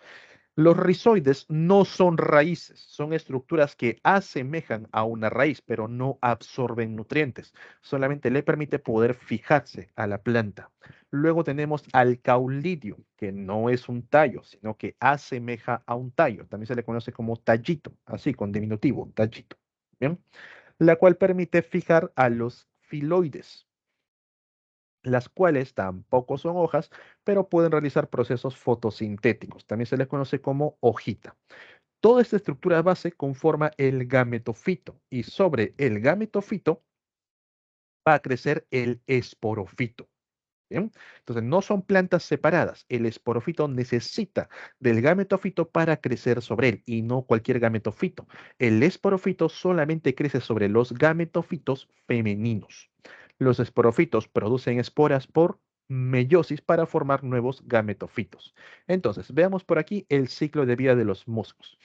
Los rizoides no son raíces, son estructuras que asemejan a una raíz, pero no absorben nutrientes. Solamente le permite poder fijarse a la planta. Luego tenemos al caulidio, que no es un tallo, sino que asemeja a un tallo. También se le conoce como tallito, así con diminutivo, tallito. ¿Bien? La cual permite fijar a los filoides, las cuales tampoco son hojas, pero pueden realizar procesos fotosintéticos. También se les conoce como hojita. Toda esta estructura base conforma el gametofito y sobre el gametofito va a crecer el esporofito. ¿Bien? Entonces, no son plantas separadas. El esporofito necesita del gametofito para crecer sobre él y no cualquier gametofito. El esporofito solamente crece sobre los gametofitos femeninos. Los esporofitos producen esporas por meiosis para formar nuevos gametofitos. Entonces, veamos por aquí el ciclo de vida de los musgos.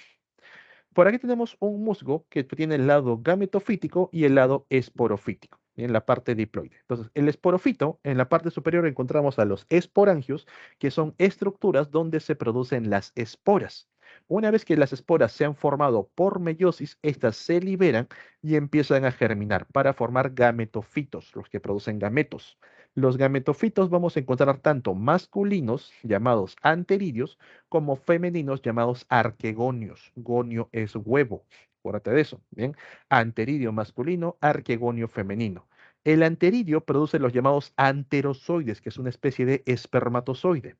Por aquí tenemos un musgo que tiene el lado gametofítico y el lado esporofítico, en la parte diploide. Entonces, el esporofito, en la parte superior encontramos a los esporangios, que son estructuras donde se producen las esporas. Una vez que las esporas se han formado por meiosis, estas se liberan y empiezan a germinar para formar gametofitos, los que producen gametos. Los gametofitos vamos a encontrar tanto masculinos, llamados anteridios, como femeninos llamados arquegonios. Gonio es huevo. Acuérdate de eso. Bien. Anteridio masculino, arquegonio femenino. El anteridio produce los llamados anterozoides, que es una especie de espermatozoide.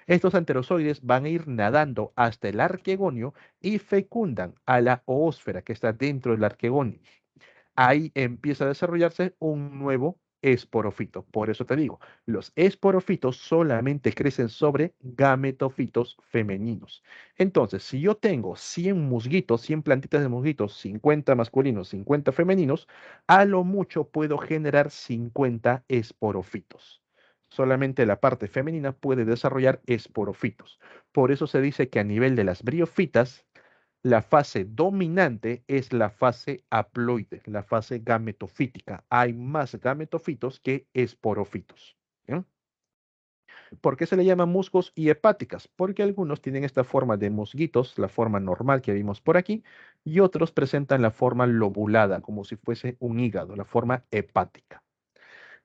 Estos anterozoides van a ir nadando hasta el arquegonio y fecundan a la oósfera que está dentro del arquegonio. Ahí empieza a desarrollarse un nuevo esporofito. Por eso te digo, los esporofitos solamente crecen sobre gametofitos femeninos. Entonces, si yo tengo 100 musguitos, 100 plantitas de musguitos, 50 masculinos, 50 femeninos, a lo mucho puedo generar 50 esporofitos. Solamente la parte femenina puede desarrollar esporofitos. Por eso se dice que a nivel de las briofitas, la fase dominante es la fase haploide, la fase gametofítica. Hay más gametofitos que esporofitos. ¿Bien? ¿Por qué se le llama musgos y hepáticas? Porque algunos tienen esta forma de musguitos, la forma normal que vimos por aquí, y otros presentan la forma lobulada, como si fuese un hígado, la forma hepática.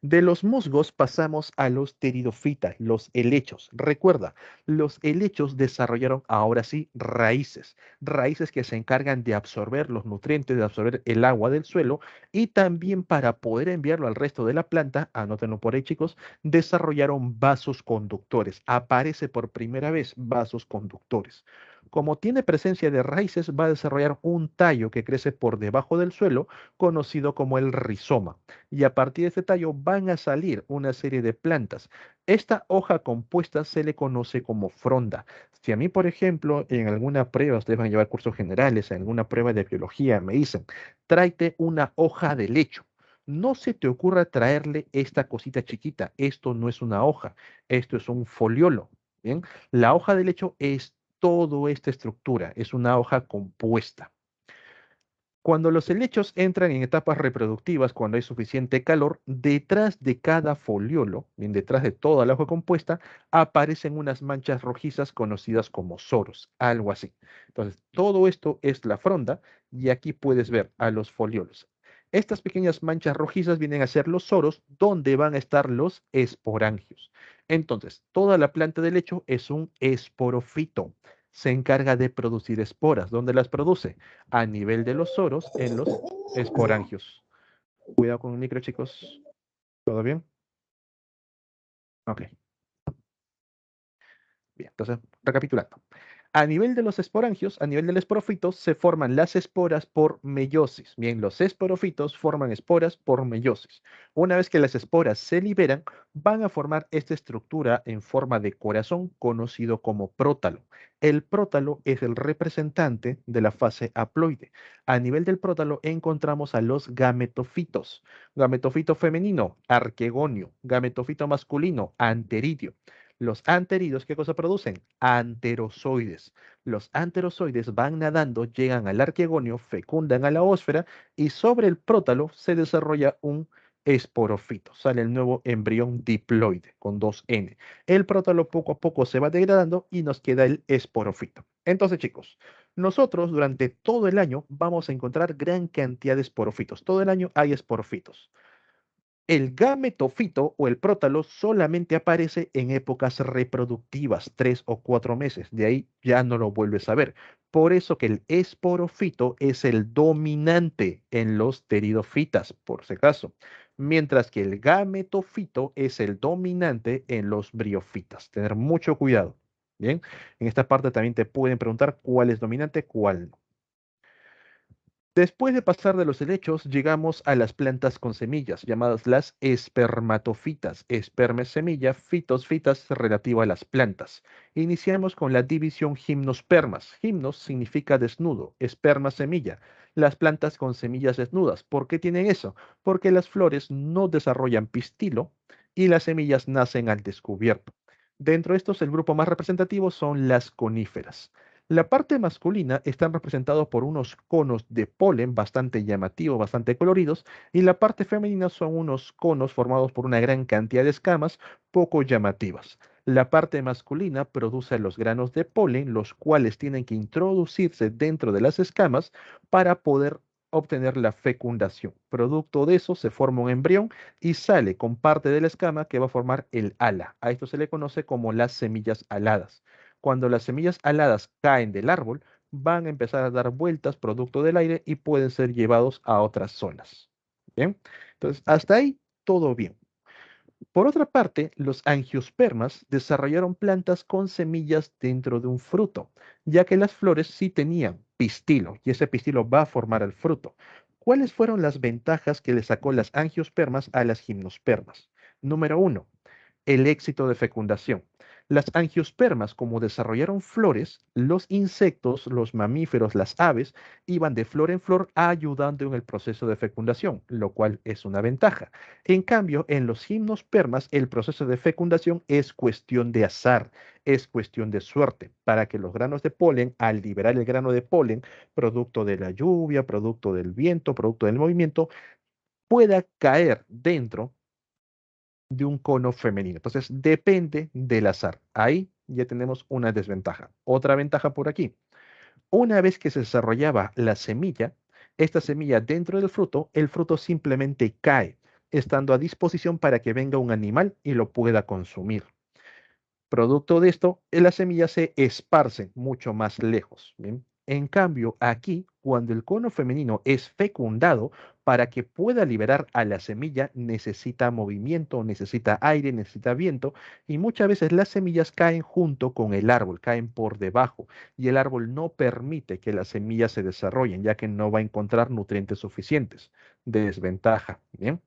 De los musgos pasamos a los pteridofitas, los helechos. Recuerda, los helechos desarrollaron ahora sí raíces, raíces que se encargan de absorber los nutrientes, de absorber el agua del suelo y también para poder enviarlo al resto de la planta, anótenlo por ahí chicos, desarrollaron vasos conductores. Aparece por primera vez vasos conductores. Como tiene presencia de raíces, va a desarrollar un tallo que crece por debajo del suelo, conocido como el rizoma, y a partir de este tallo van a salir una serie de plantas. Esta hoja compuesta se le conoce como fronda. Si a mí, por ejemplo, en alguna prueba, ustedes van a llevar cursos generales, en alguna prueba de biología, me dicen, tráete una hoja de lecho. No se te ocurra traerle esta cosita chiquita. Esto no es una hoja, esto es un foliolo. ¿Bien? La hoja de lecho es toda esta estructura, es una hoja compuesta. Cuando los helechos entran en etapas reproductivas, cuando hay suficiente calor, detrás de cada foliolo, bien detrás de toda la hoja compuesta, aparecen unas manchas rojizas conocidas como soros, algo así. Entonces, todo esto es la fronda y aquí puedes ver a los foliolos. Estas pequeñas manchas rojizas vienen a ser los soros, donde van a estar los esporangios. Entonces, toda la planta de helecho es un esporofito. Se encarga de producir esporas. ¿Dónde las produce? A nivel de los soros en los esporangios. Cuidado con el micro, chicos. ¿Todo bien? Ok, bien. Entonces, recapitulando. A nivel de los esporangios, a nivel del esporofito, se forman las esporas por meiosis. Bien, los esporofitos forman esporas por meiosis. Una vez que las esporas se liberan, van a formar esta estructura en forma de corazón conocido como prótalo. El prótalo es el representante de la fase haploide. A nivel del prótalo encontramos a los gametofitos. Gametofito femenino, arquegonio. Gametofito masculino, anteridio. Los anteridos, ¿qué cosa producen? Anterozoides. Los anterozoides van nadando, llegan al arquegonio, fecundan a la ósfera y sobre el prótalo se desarrolla un esporofito. Sale el nuevo embrión diploide con dos N. El prótalo poco a poco se va degradando y nos queda el esporofito. Entonces, chicos, nosotros durante todo el año vamos a encontrar gran cantidad de esporofitos. Todo el año hay esporofitos. El gametofito o el prótalo solamente aparece en épocas reproductivas, 3 o 4 meses. De ahí ya no lo vuelves a ver. Por eso que el esporofito es el dominante en los pteridofitas, por si acaso. Mientras que el gametofito es el dominante en los briofitas. Tener mucho cuidado. Bien, en esta parte también te pueden preguntar cuál es dominante, cuál no. Después de pasar de los helechos, llegamos a las plantas con semillas, llamadas las espermatofitas. Esperma es semilla, fitos, fitas relativo a las plantas. Iniciamos con la división gimnospermas. Gimnos significa desnudo, esperma semilla. Las plantas con semillas desnudas. ¿Por qué tienen eso? Porque las flores no desarrollan pistilo y las semillas nacen al descubierto. Dentro de estos, el grupo más representativo son las coníferas. La parte masculina están representados por unos conos de polen bastante llamativos, bastante coloridos, y la parte femenina son unos conos formados por una gran cantidad de escamas poco llamativas. La parte masculina produce los granos de polen, los cuales tienen que introducirse dentro de las escamas para poder obtener la fecundación. Producto de eso se forma un embrión y sale con parte de la escama que va a formar el ala. A esto se le conoce como las semillas aladas. Cuando las semillas aladas caen del árbol, van a empezar a dar vueltas producto del aire y pueden ser llevados a otras zonas. Bien, entonces hasta ahí todo bien. Por otra parte, los angiospermas desarrollaron plantas con semillas dentro de un fruto, ya que las flores sí tenían pistilo y ese pistilo va a formar el fruto. ¿Cuáles fueron las ventajas que le sacó las angiospermas a las gimnospermas? Número uno, el éxito de fecundación. Las angiospermas, como desarrollaron flores, los insectos, los mamíferos, las aves, iban de flor en flor ayudando en el proceso de fecundación, lo cual es una ventaja. En cambio, en los gimnospermas, el proceso de fecundación es cuestión de azar, es cuestión de suerte, para que los granos de polen, al liberar el grano de polen, producto de la lluvia, producto del viento, producto del movimiento, pueda caer dentro de un cono femenino. Entonces, depende del azar. Ahí ya tenemos una desventaja. Otra ventaja por aquí. Una vez que se desarrollaba la semilla, esta semilla dentro del fruto, el fruto simplemente cae, estando a disposición para que venga un animal y lo pueda consumir. Producto de esto, las semillas se esparcen mucho más lejos. ¿Bien? En cambio, aquí, cuando el cono femenino es fecundado, para que pueda liberar a la semilla, necesita movimiento, necesita aire, necesita viento, y muchas veces las semillas caen junto con el árbol, caen por debajo, y el árbol no permite que las semillas se desarrollen, ya que no va a encontrar nutrientes suficientes. Desventaja. Bien.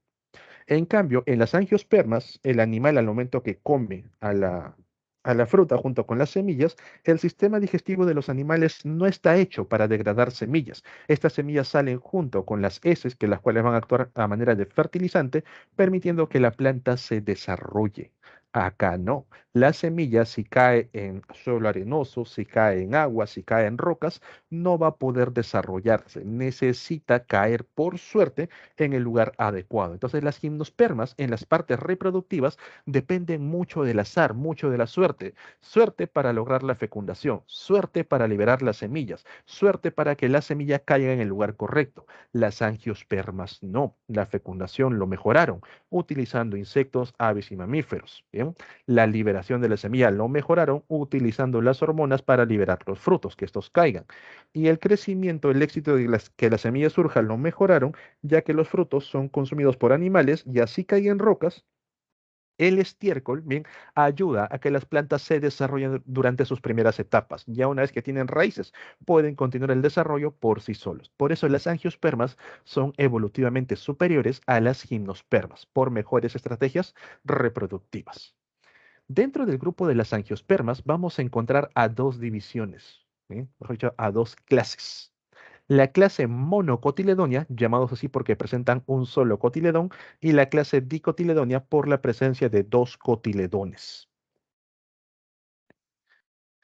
En cambio, en las angiospermas, el animal al momento que come a la fruta junto con las semillas, el sistema digestivo de los animales no está hecho para degradar semillas. Estas semillas salen junto con las heces, que las cuales van a actuar a manera de fertilizante, permitiendo que la planta se desarrolle. Acá no. La semilla, si cae en suelo arenoso, si cae en agua, si cae en rocas, no va a poder desarrollarse. Necesita caer por suerte en el lugar adecuado. Entonces las gimnospermas en las partes reproductivas dependen mucho del azar, mucho de la suerte. Suerte para lograr la fecundación, suerte para liberar las semillas, suerte para que la semilla caiga en el lugar correcto. Las angiospermas no, la fecundación lo mejoraron utilizando insectos, aves y mamíferos. ¿Bien? La liberación de la semilla lo mejoraron utilizando las hormonas para liberar los frutos, que estos caigan. Y el crecimiento, el éxito de que la semilla surja lo mejoraron ya que los frutos son consumidos por animales y así caen en rocas. El estiércol, bien, ayuda a que las plantas se desarrollen durante sus primeras etapas. Ya una vez que tienen raíces, pueden continuar el desarrollo por sí solos. Por eso las angiospermas son evolutivamente superiores a las gimnospermas, por mejores estrategias reproductivas. Dentro del grupo de las angiospermas vamos a encontrar a dos divisiones, ¿bien? Mejor dicho, a dos clases. La clase monocotiledonia, llamados así porque presentan un solo cotiledón, y la clase dicotiledonia por la presencia de dos cotiledones.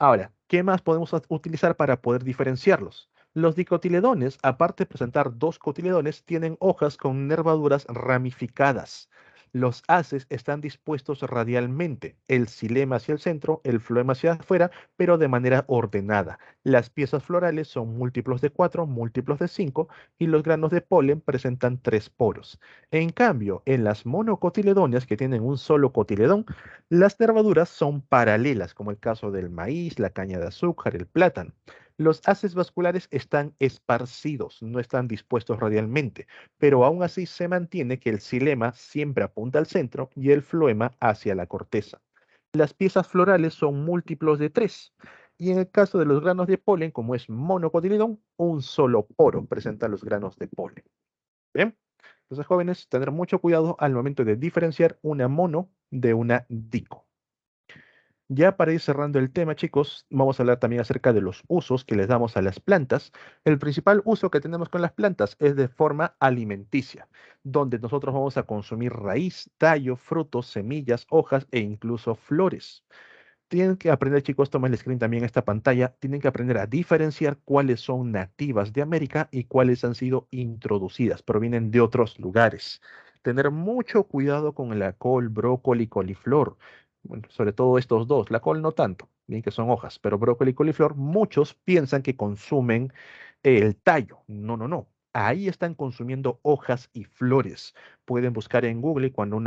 Ahora, ¿qué más podemos utilizar para poder diferenciarlos? Los dicotiledones, aparte de presentar dos cotiledones, tienen hojas con nervaduras ramificadas. Los haces están dispuestos radialmente, el xilema hacia el centro, el floema hacia afuera, pero de manera ordenada. Las piezas florales son múltiplos de 4, múltiplos de 5, y los granos de polen presentan 3 poros. En cambio, en las monocotiledóneas, que tienen un solo cotiledón, las nervaduras son paralelas, como el caso del maíz, la caña de azúcar, el plátano. Los haces vasculares están esparcidos, no están dispuestos radialmente, pero aún así se mantiene que el xilema siempre apunta al centro y el floema hacia la corteza. Las piezas florales son múltiplos de 3. Y en el caso de los granos de polen, como es monocotiledón, un solo poro presenta los granos de polen. ¿Bien? Entonces, jóvenes, tener mucho cuidado al momento de diferenciar una mono de una dico. Ya para ir cerrando el tema, chicos, vamos a hablar también acerca de los usos que les damos a las plantas. El principal uso que tenemos con las plantas es de forma alimenticia, donde nosotros vamos a consumir raíz, tallo, frutos, semillas, hojas e incluso flores. Tienen que aprender, chicos, tomen el screen también esta pantalla, tienen que aprender a diferenciar cuáles son nativas de América y cuáles han sido introducidas, provienen de otros lugares. Tener mucho cuidado con la col, brócoli, coliflor. Bueno, sobre todo estos dos, la col no tanto, bien que son hojas, pero brócoli y coliflor, muchos piensan que consumen el tallo. No, no, no. Ahí están consumiendo hojas y flores. Pueden buscar en Google cuando,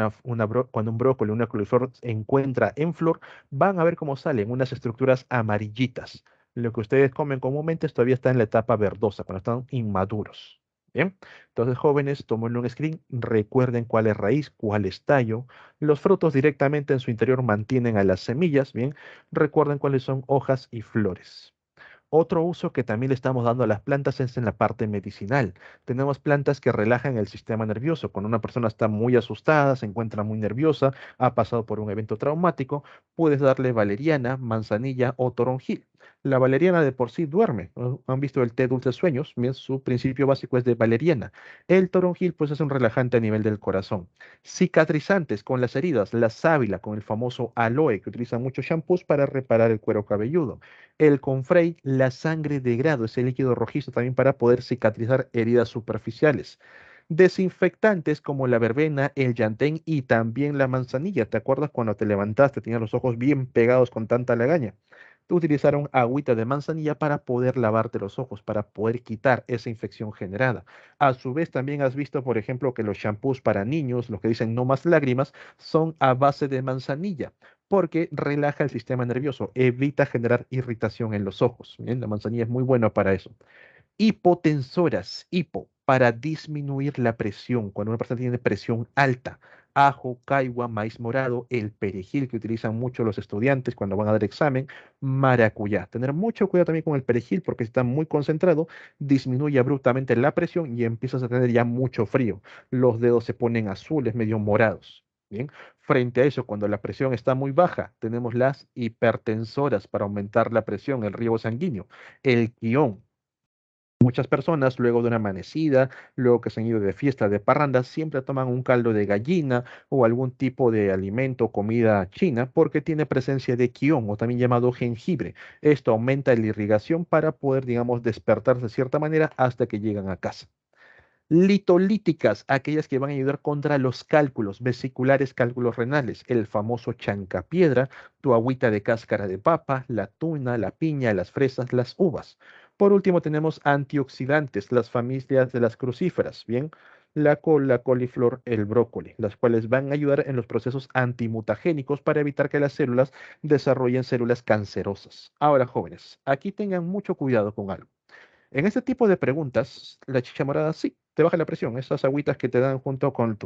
cuando un brócoli, una coliflor se encuentra en flor, van a ver cómo salen unas estructuras amarillitas. Lo que ustedes comen comúnmente todavía está en la etapa verdosa, cuando están inmaduros. Bien, entonces jóvenes, tomen un screen, recuerden cuál es raíz, cuál es tallo. Los frutos directamente en su interior mantienen a las semillas, bien. Recuerden cuáles son hojas y flores. Otro uso que también le estamos dando a las plantas es en la parte medicinal. Tenemos plantas que relajan el sistema nervioso. Cuando una persona está muy asustada, se encuentra muy nerviosa, ha pasado por un evento traumático, puedes darle valeriana, manzanilla o toronjil. La valeriana de por sí duerme. ¿No? ¿Han visto el té dulces sueños? Bien, su principio básico es de valeriana. El toronjil pues es un relajante a nivel del corazón. Cicatrizantes con las heridas, la sábila con el famoso aloe que utilizan muchos shampoos para reparar el cuero cabelludo. El confrey, la sangre de grado, ese líquido rojizo también para poder cicatrizar heridas superficiales. Desinfectantes como la verbena, el llantén y también la manzanilla. ¿Te acuerdas cuando te levantaste, tenías los ojos bien pegados con tanta lagaña? Utilizaron agüita de manzanilla para poder lavarte los ojos, para poder quitar esa infección generada. A su vez, también has visto, por ejemplo, que los shampoos para niños, los que dicen no más lágrimas, son a base de manzanilla, porque relaja el sistema nervioso, evita generar irritación en los ojos. Bien, la manzanilla es muy buena para eso. Hipotensoras, hipo, para disminuir la presión. Cuando una persona tiene presión alta, ajo, caigua, maíz morado, el perejil que utilizan mucho los estudiantes cuando van a dar examen, maracuyá. Tener mucho cuidado también con el perejil porque si está muy concentrado, disminuye abruptamente la presión y empiezas a tener ya mucho frío. Los dedos se ponen azules, medio morados. Bien, frente a eso, cuando la presión está muy baja, tenemos las hipertensoras para aumentar la presión, el riego sanguíneo, el quión. Muchas personas, luego de una amanecida, luego que se han ido de fiesta, de parranda, siempre toman un caldo de gallina o algún tipo de alimento, comida china, porque tiene presencia de quión o también llamado jengibre. Esto aumenta la irrigación para poder, digamos, despertar de cierta manera hasta que llegan a casa. Litolíticas, aquellas que van a ayudar contra los cálculos vesiculares, cálculos renales, el famoso chancapiedra, tu agüita de cáscara de papa, la tuna, la piña, las fresas, las uvas. Por último, tenemos antioxidantes, las familias de las crucíferas, ¿bien? La col, la coliflor, el brócoli, las cuales van a ayudar en los procesos antimutagénicos para evitar que las células desarrollen células cancerosas. Ahora, jóvenes, aquí tengan mucho cuidado con algo. En este tipo de preguntas, la chicha morada sí te baja la presión. Esas agüitas que te dan junto con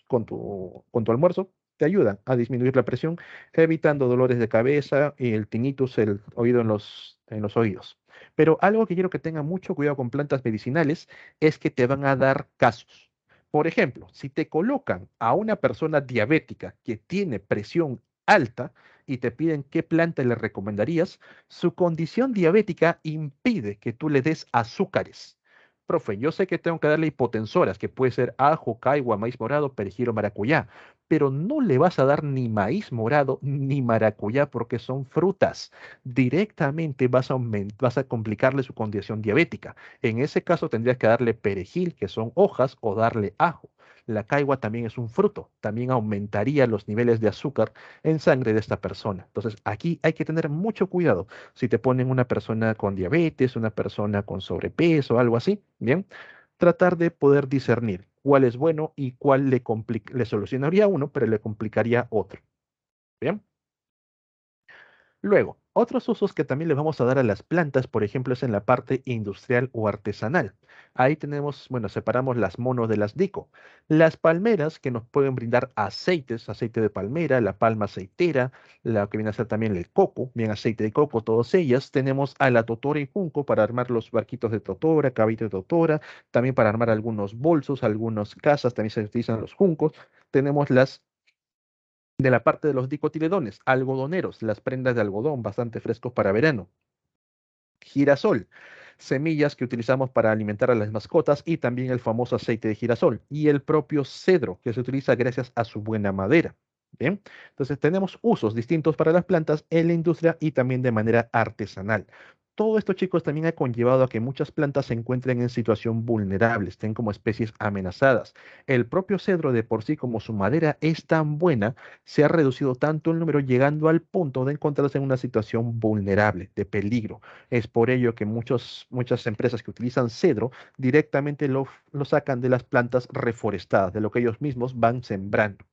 con tu almuerzo te ayudan a disminuir la presión, evitando dolores de cabeza y el tinnitus, el oído en los oídos. Pero algo que quiero que tengan mucho cuidado con plantas medicinales es que te van a dar casos. Por ejemplo, si te colocan a una persona diabética que tiene presión alta y te piden qué planta le recomendarías, su condición diabética impide que tú le des azúcares. Profe, yo sé que tengo que darle hipotensoras, que puede ser ajo, caigua, maíz morado, perejil o maracuyá, pero no le vas a dar ni maíz morado ni maracuyá porque son frutas. Directamente vas a complicarle su condición diabética. En ese caso tendrías que darle perejil, que son hojas, o darle ajo. La caigua también es un fruto, también aumentaría los niveles de azúcar en sangre de esta persona. Entonces, aquí hay que tener mucho cuidado. Si te ponen una persona con diabetes, una persona con sobrepeso, algo así, bien, tratar de poder discernir cuál es bueno y cuál le solucionaría uno, pero le complicaría otro. Bien. Luego, otros usos que también le vamos a dar a las plantas, por ejemplo, es en la parte industrial o artesanal. Ahí tenemos, bueno, separamos las monos de las dico. Las palmeras que nos pueden brindar aceites, aceite de palmera, la palma aceitera, la que viene a ser también el coco, bien aceite de coco, todas ellas. Tenemos a la totora y junco para armar los barquitos de totora, cabito de totora, también para armar algunos bolsos, algunas casas, también se utilizan los juncos. Tenemos las de la parte de los dicotiledones, algodoneros, las prendas de algodón bastante frescos para verano. Girasol, semillas que utilizamos para alimentar a las mascotas y también el famoso aceite de girasol y el propio cedro que se utiliza gracias a su buena madera. Bien, entonces tenemos usos distintos para las plantas en la industria y también de manera artesanal. Todo esto, chicos, también ha conllevado a que muchas plantas se encuentren en situación vulnerable, estén como especies amenazadas. El propio cedro de por sí, como su madera es tan buena, se ha reducido tanto el número, llegando al punto de encontrarse en una situación vulnerable, de peligro. Es por ello que muchas empresas que utilizan cedro directamente lo sacan de las plantas reforestadas, de lo que ellos mismos van sembrando.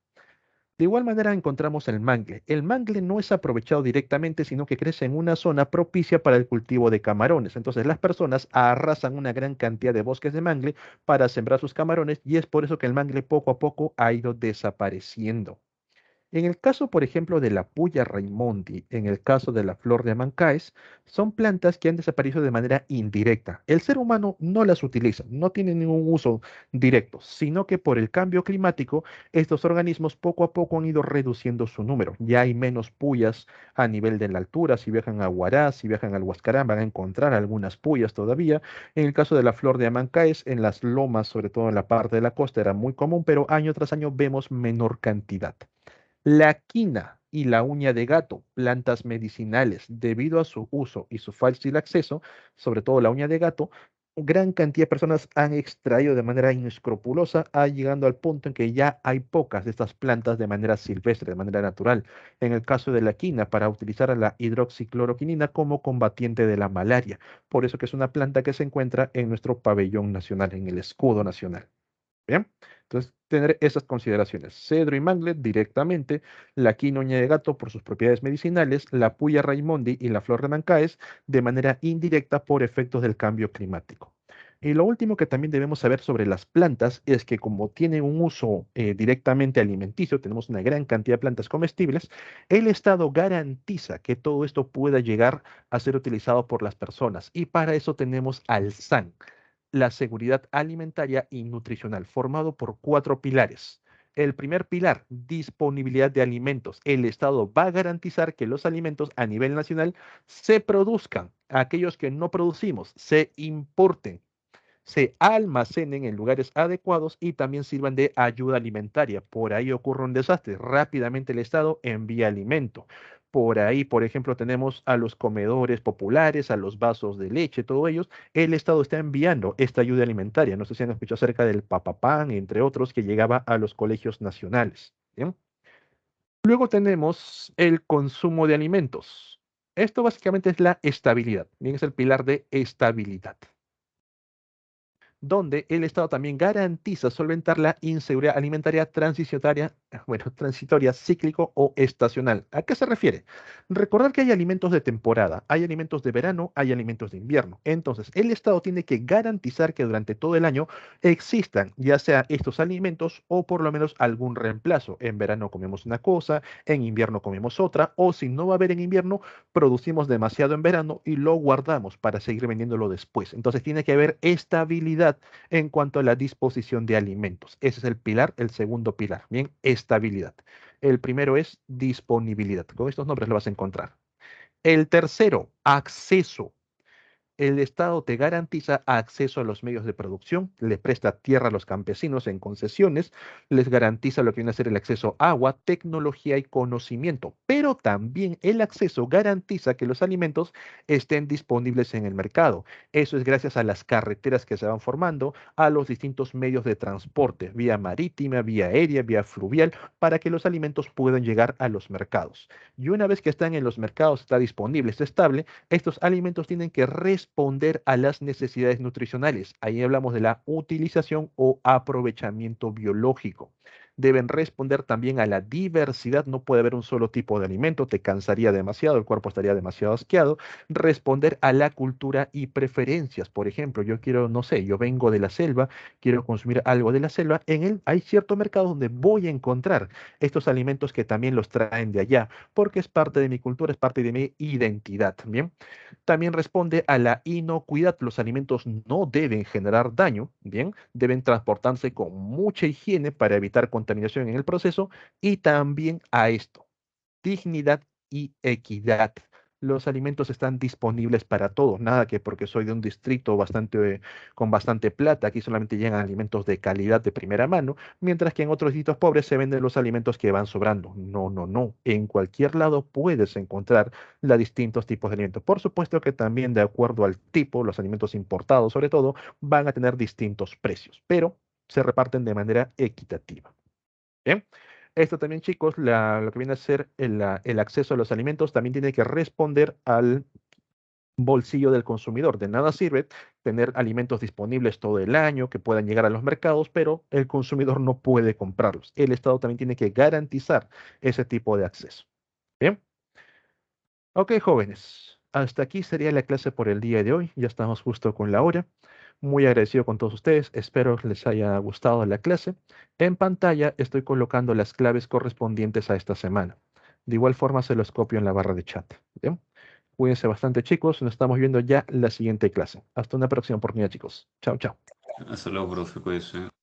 De igual manera encontramos el mangle. El mangle no es aprovechado directamente, sino que crece en una zona propicia para el cultivo de camarones. Entonces las personas arrasan una gran cantidad de bosques de mangle para sembrar sus camarones y es por eso que el mangle poco a poco ha ido desapareciendo. En el caso, por ejemplo, de la Puya raimondi, en el caso de la flor de Amancaes, son plantas que han desaparecido de manera indirecta. El ser humano no las utiliza, no tiene ningún uso directo, sino que por el cambio climático, estos organismos poco a poco han ido reduciendo su número. Ya hay menos puyas a nivel de la altura. Si viajan a Huaraz, si viajan al Huascarán, van a encontrar algunas puyas todavía. En el caso de la flor de Amancaes, en las lomas, sobre todo en la parte de la costa, era muy común, pero año tras año vemos menor cantidad. La quina y la uña de gato, plantas medicinales, debido a su uso y su fácil acceso, sobre todo la uña de gato, gran cantidad de personas han extraído de manera inescrupulosa, llegando al punto en que ya hay pocas de estas plantas de manera silvestre, de manera natural. En el caso de la quina, para utilizar a la hidroxicloroquinina como combatiente de la malaria. Por eso que es una planta que se encuentra en nuestro pabellón nacional, en el escudo nacional. Bien, entonces tener esas consideraciones. Cedro y mangle directamente, la quinoña de gato por sus propiedades medicinales, la puya raimondi y la flor de Mancaes de manera indirecta por efectos del cambio climático. Y lo último que también debemos saber sobre las plantas es que como tienen un uso directamente alimenticio, tenemos una gran cantidad de plantas comestibles, el Estado garantiza que todo esto pueda llegar a ser utilizado por las personas. Y para eso tenemos al SAN, la seguridad alimentaria y nutricional, formado por cuatro pilares. El primer pilar, disponibilidad de alimentos. El Estado va a garantizar que los alimentos a nivel nacional se produzcan, aquellos que no producimos, se importen, se almacenen en lugares adecuados y también sirvan de ayuda alimentaria. Por ahí ocurre un desastre, rápidamente el Estado envía alimento. Por ahí, por ejemplo, tenemos a los comedores populares, a los vasos de leche, todos ellos, el Estado está enviando esta ayuda alimentaria. No sé si han escuchado acerca del papapán, entre otros, que llegaba a los colegios nacionales. ¿Bien? Luego tenemos el consumo de alimentos. Esto básicamente es la estabilidad. Bien, es el pilar de estabilidad, donde el Estado también garantiza solventar la inseguridad alimentaria transitoria, bueno, transitoria, cíclico o estacional. ¿A qué se refiere? Recordar que hay alimentos de temporada, hay alimentos de verano, hay alimentos de invierno. Entonces, el Estado tiene que garantizar que durante todo el año existan ya sea estos alimentos o por lo menos algún reemplazo. En verano comemos una cosa, en invierno comemos otra, o si no va a haber en invierno, producimos demasiado en verano y lo guardamos para seguir vendiéndolo después. Entonces tiene que haber estabilidad en cuanto a la disposición de alimentos. Ese es el pilar, el segundo pilar. Bien, estabilidad. El primero es disponibilidad. Con estos nombres lo vas a encontrar. El tercero, acceso. El Estado te garantiza acceso a los medios de producción, le presta tierra a los campesinos en concesiones, les garantiza lo que viene a ser el acceso a agua, tecnología y conocimiento, pero también el acceso garantiza que los alimentos estén disponibles en el mercado. Eso es gracias a las carreteras que se van formando, a los distintos medios de transporte, vía marítima, vía aérea, vía fluvial, para que los alimentos puedan llegar a los mercados. Y una vez que están en los mercados, está disponible, está estable, estos alimentos tienen que responder a las necesidades nutricionales. Ahí hablamos de la utilización o aprovechamiento biológico. Deben responder también a la diversidad. No puede haber un solo tipo de alimento, te cansaría demasiado, el cuerpo estaría demasiado asqueado. Responder a la cultura y preferencias. Por ejemplo, yo quiero, no sé, yo vengo de la selva, quiero consumir algo de la selva. En él hay cierto mercado donde voy a encontrar estos alimentos que también los traen de allá, porque es parte de mi cultura, es parte de mi identidad. Bien, también responde a la inocuidad. Los alimentos no deben generar daño, bien, deben transportarse con mucha higiene para evitar contaminación en el proceso y también a esto, dignidad y equidad. Los alimentos están disponibles para todos, nada que porque soy de un distrito con bastante plata, aquí solamente llegan alimentos de calidad de primera mano, mientras que en otros distritos pobres se venden los alimentos que van sobrando. No, no, no. En cualquier lado puedes encontrar los distintos tipos de alimentos. Por supuesto que también de acuerdo al tipo, los alimentos importados sobre todo, van a tener distintos precios, pero se reparten de manera equitativa. Bien. Esto también, chicos, lo que viene a ser el acceso a los alimentos también tiene que responder al bolsillo del consumidor. De nada sirve tener alimentos disponibles todo el año que puedan llegar a los mercados, pero el consumidor no puede comprarlos. El Estado también tiene que garantizar ese tipo de acceso. Bien. Ok, jóvenes. Hasta aquí sería la clase por el día de hoy. Ya estamos justo con la hora. Muy agradecido con todos ustedes. Espero les haya gustado la clase. En pantalla estoy colocando las claves correspondientes a esta semana. De igual forma se los copio en la barra de chat. ¿Bien? Cuídense bastante, chicos. Nos estamos viendo ya la siguiente clase. Hasta una próxima oportunidad, chicos. Chao, chao. Hasta luego, profe, cuídese.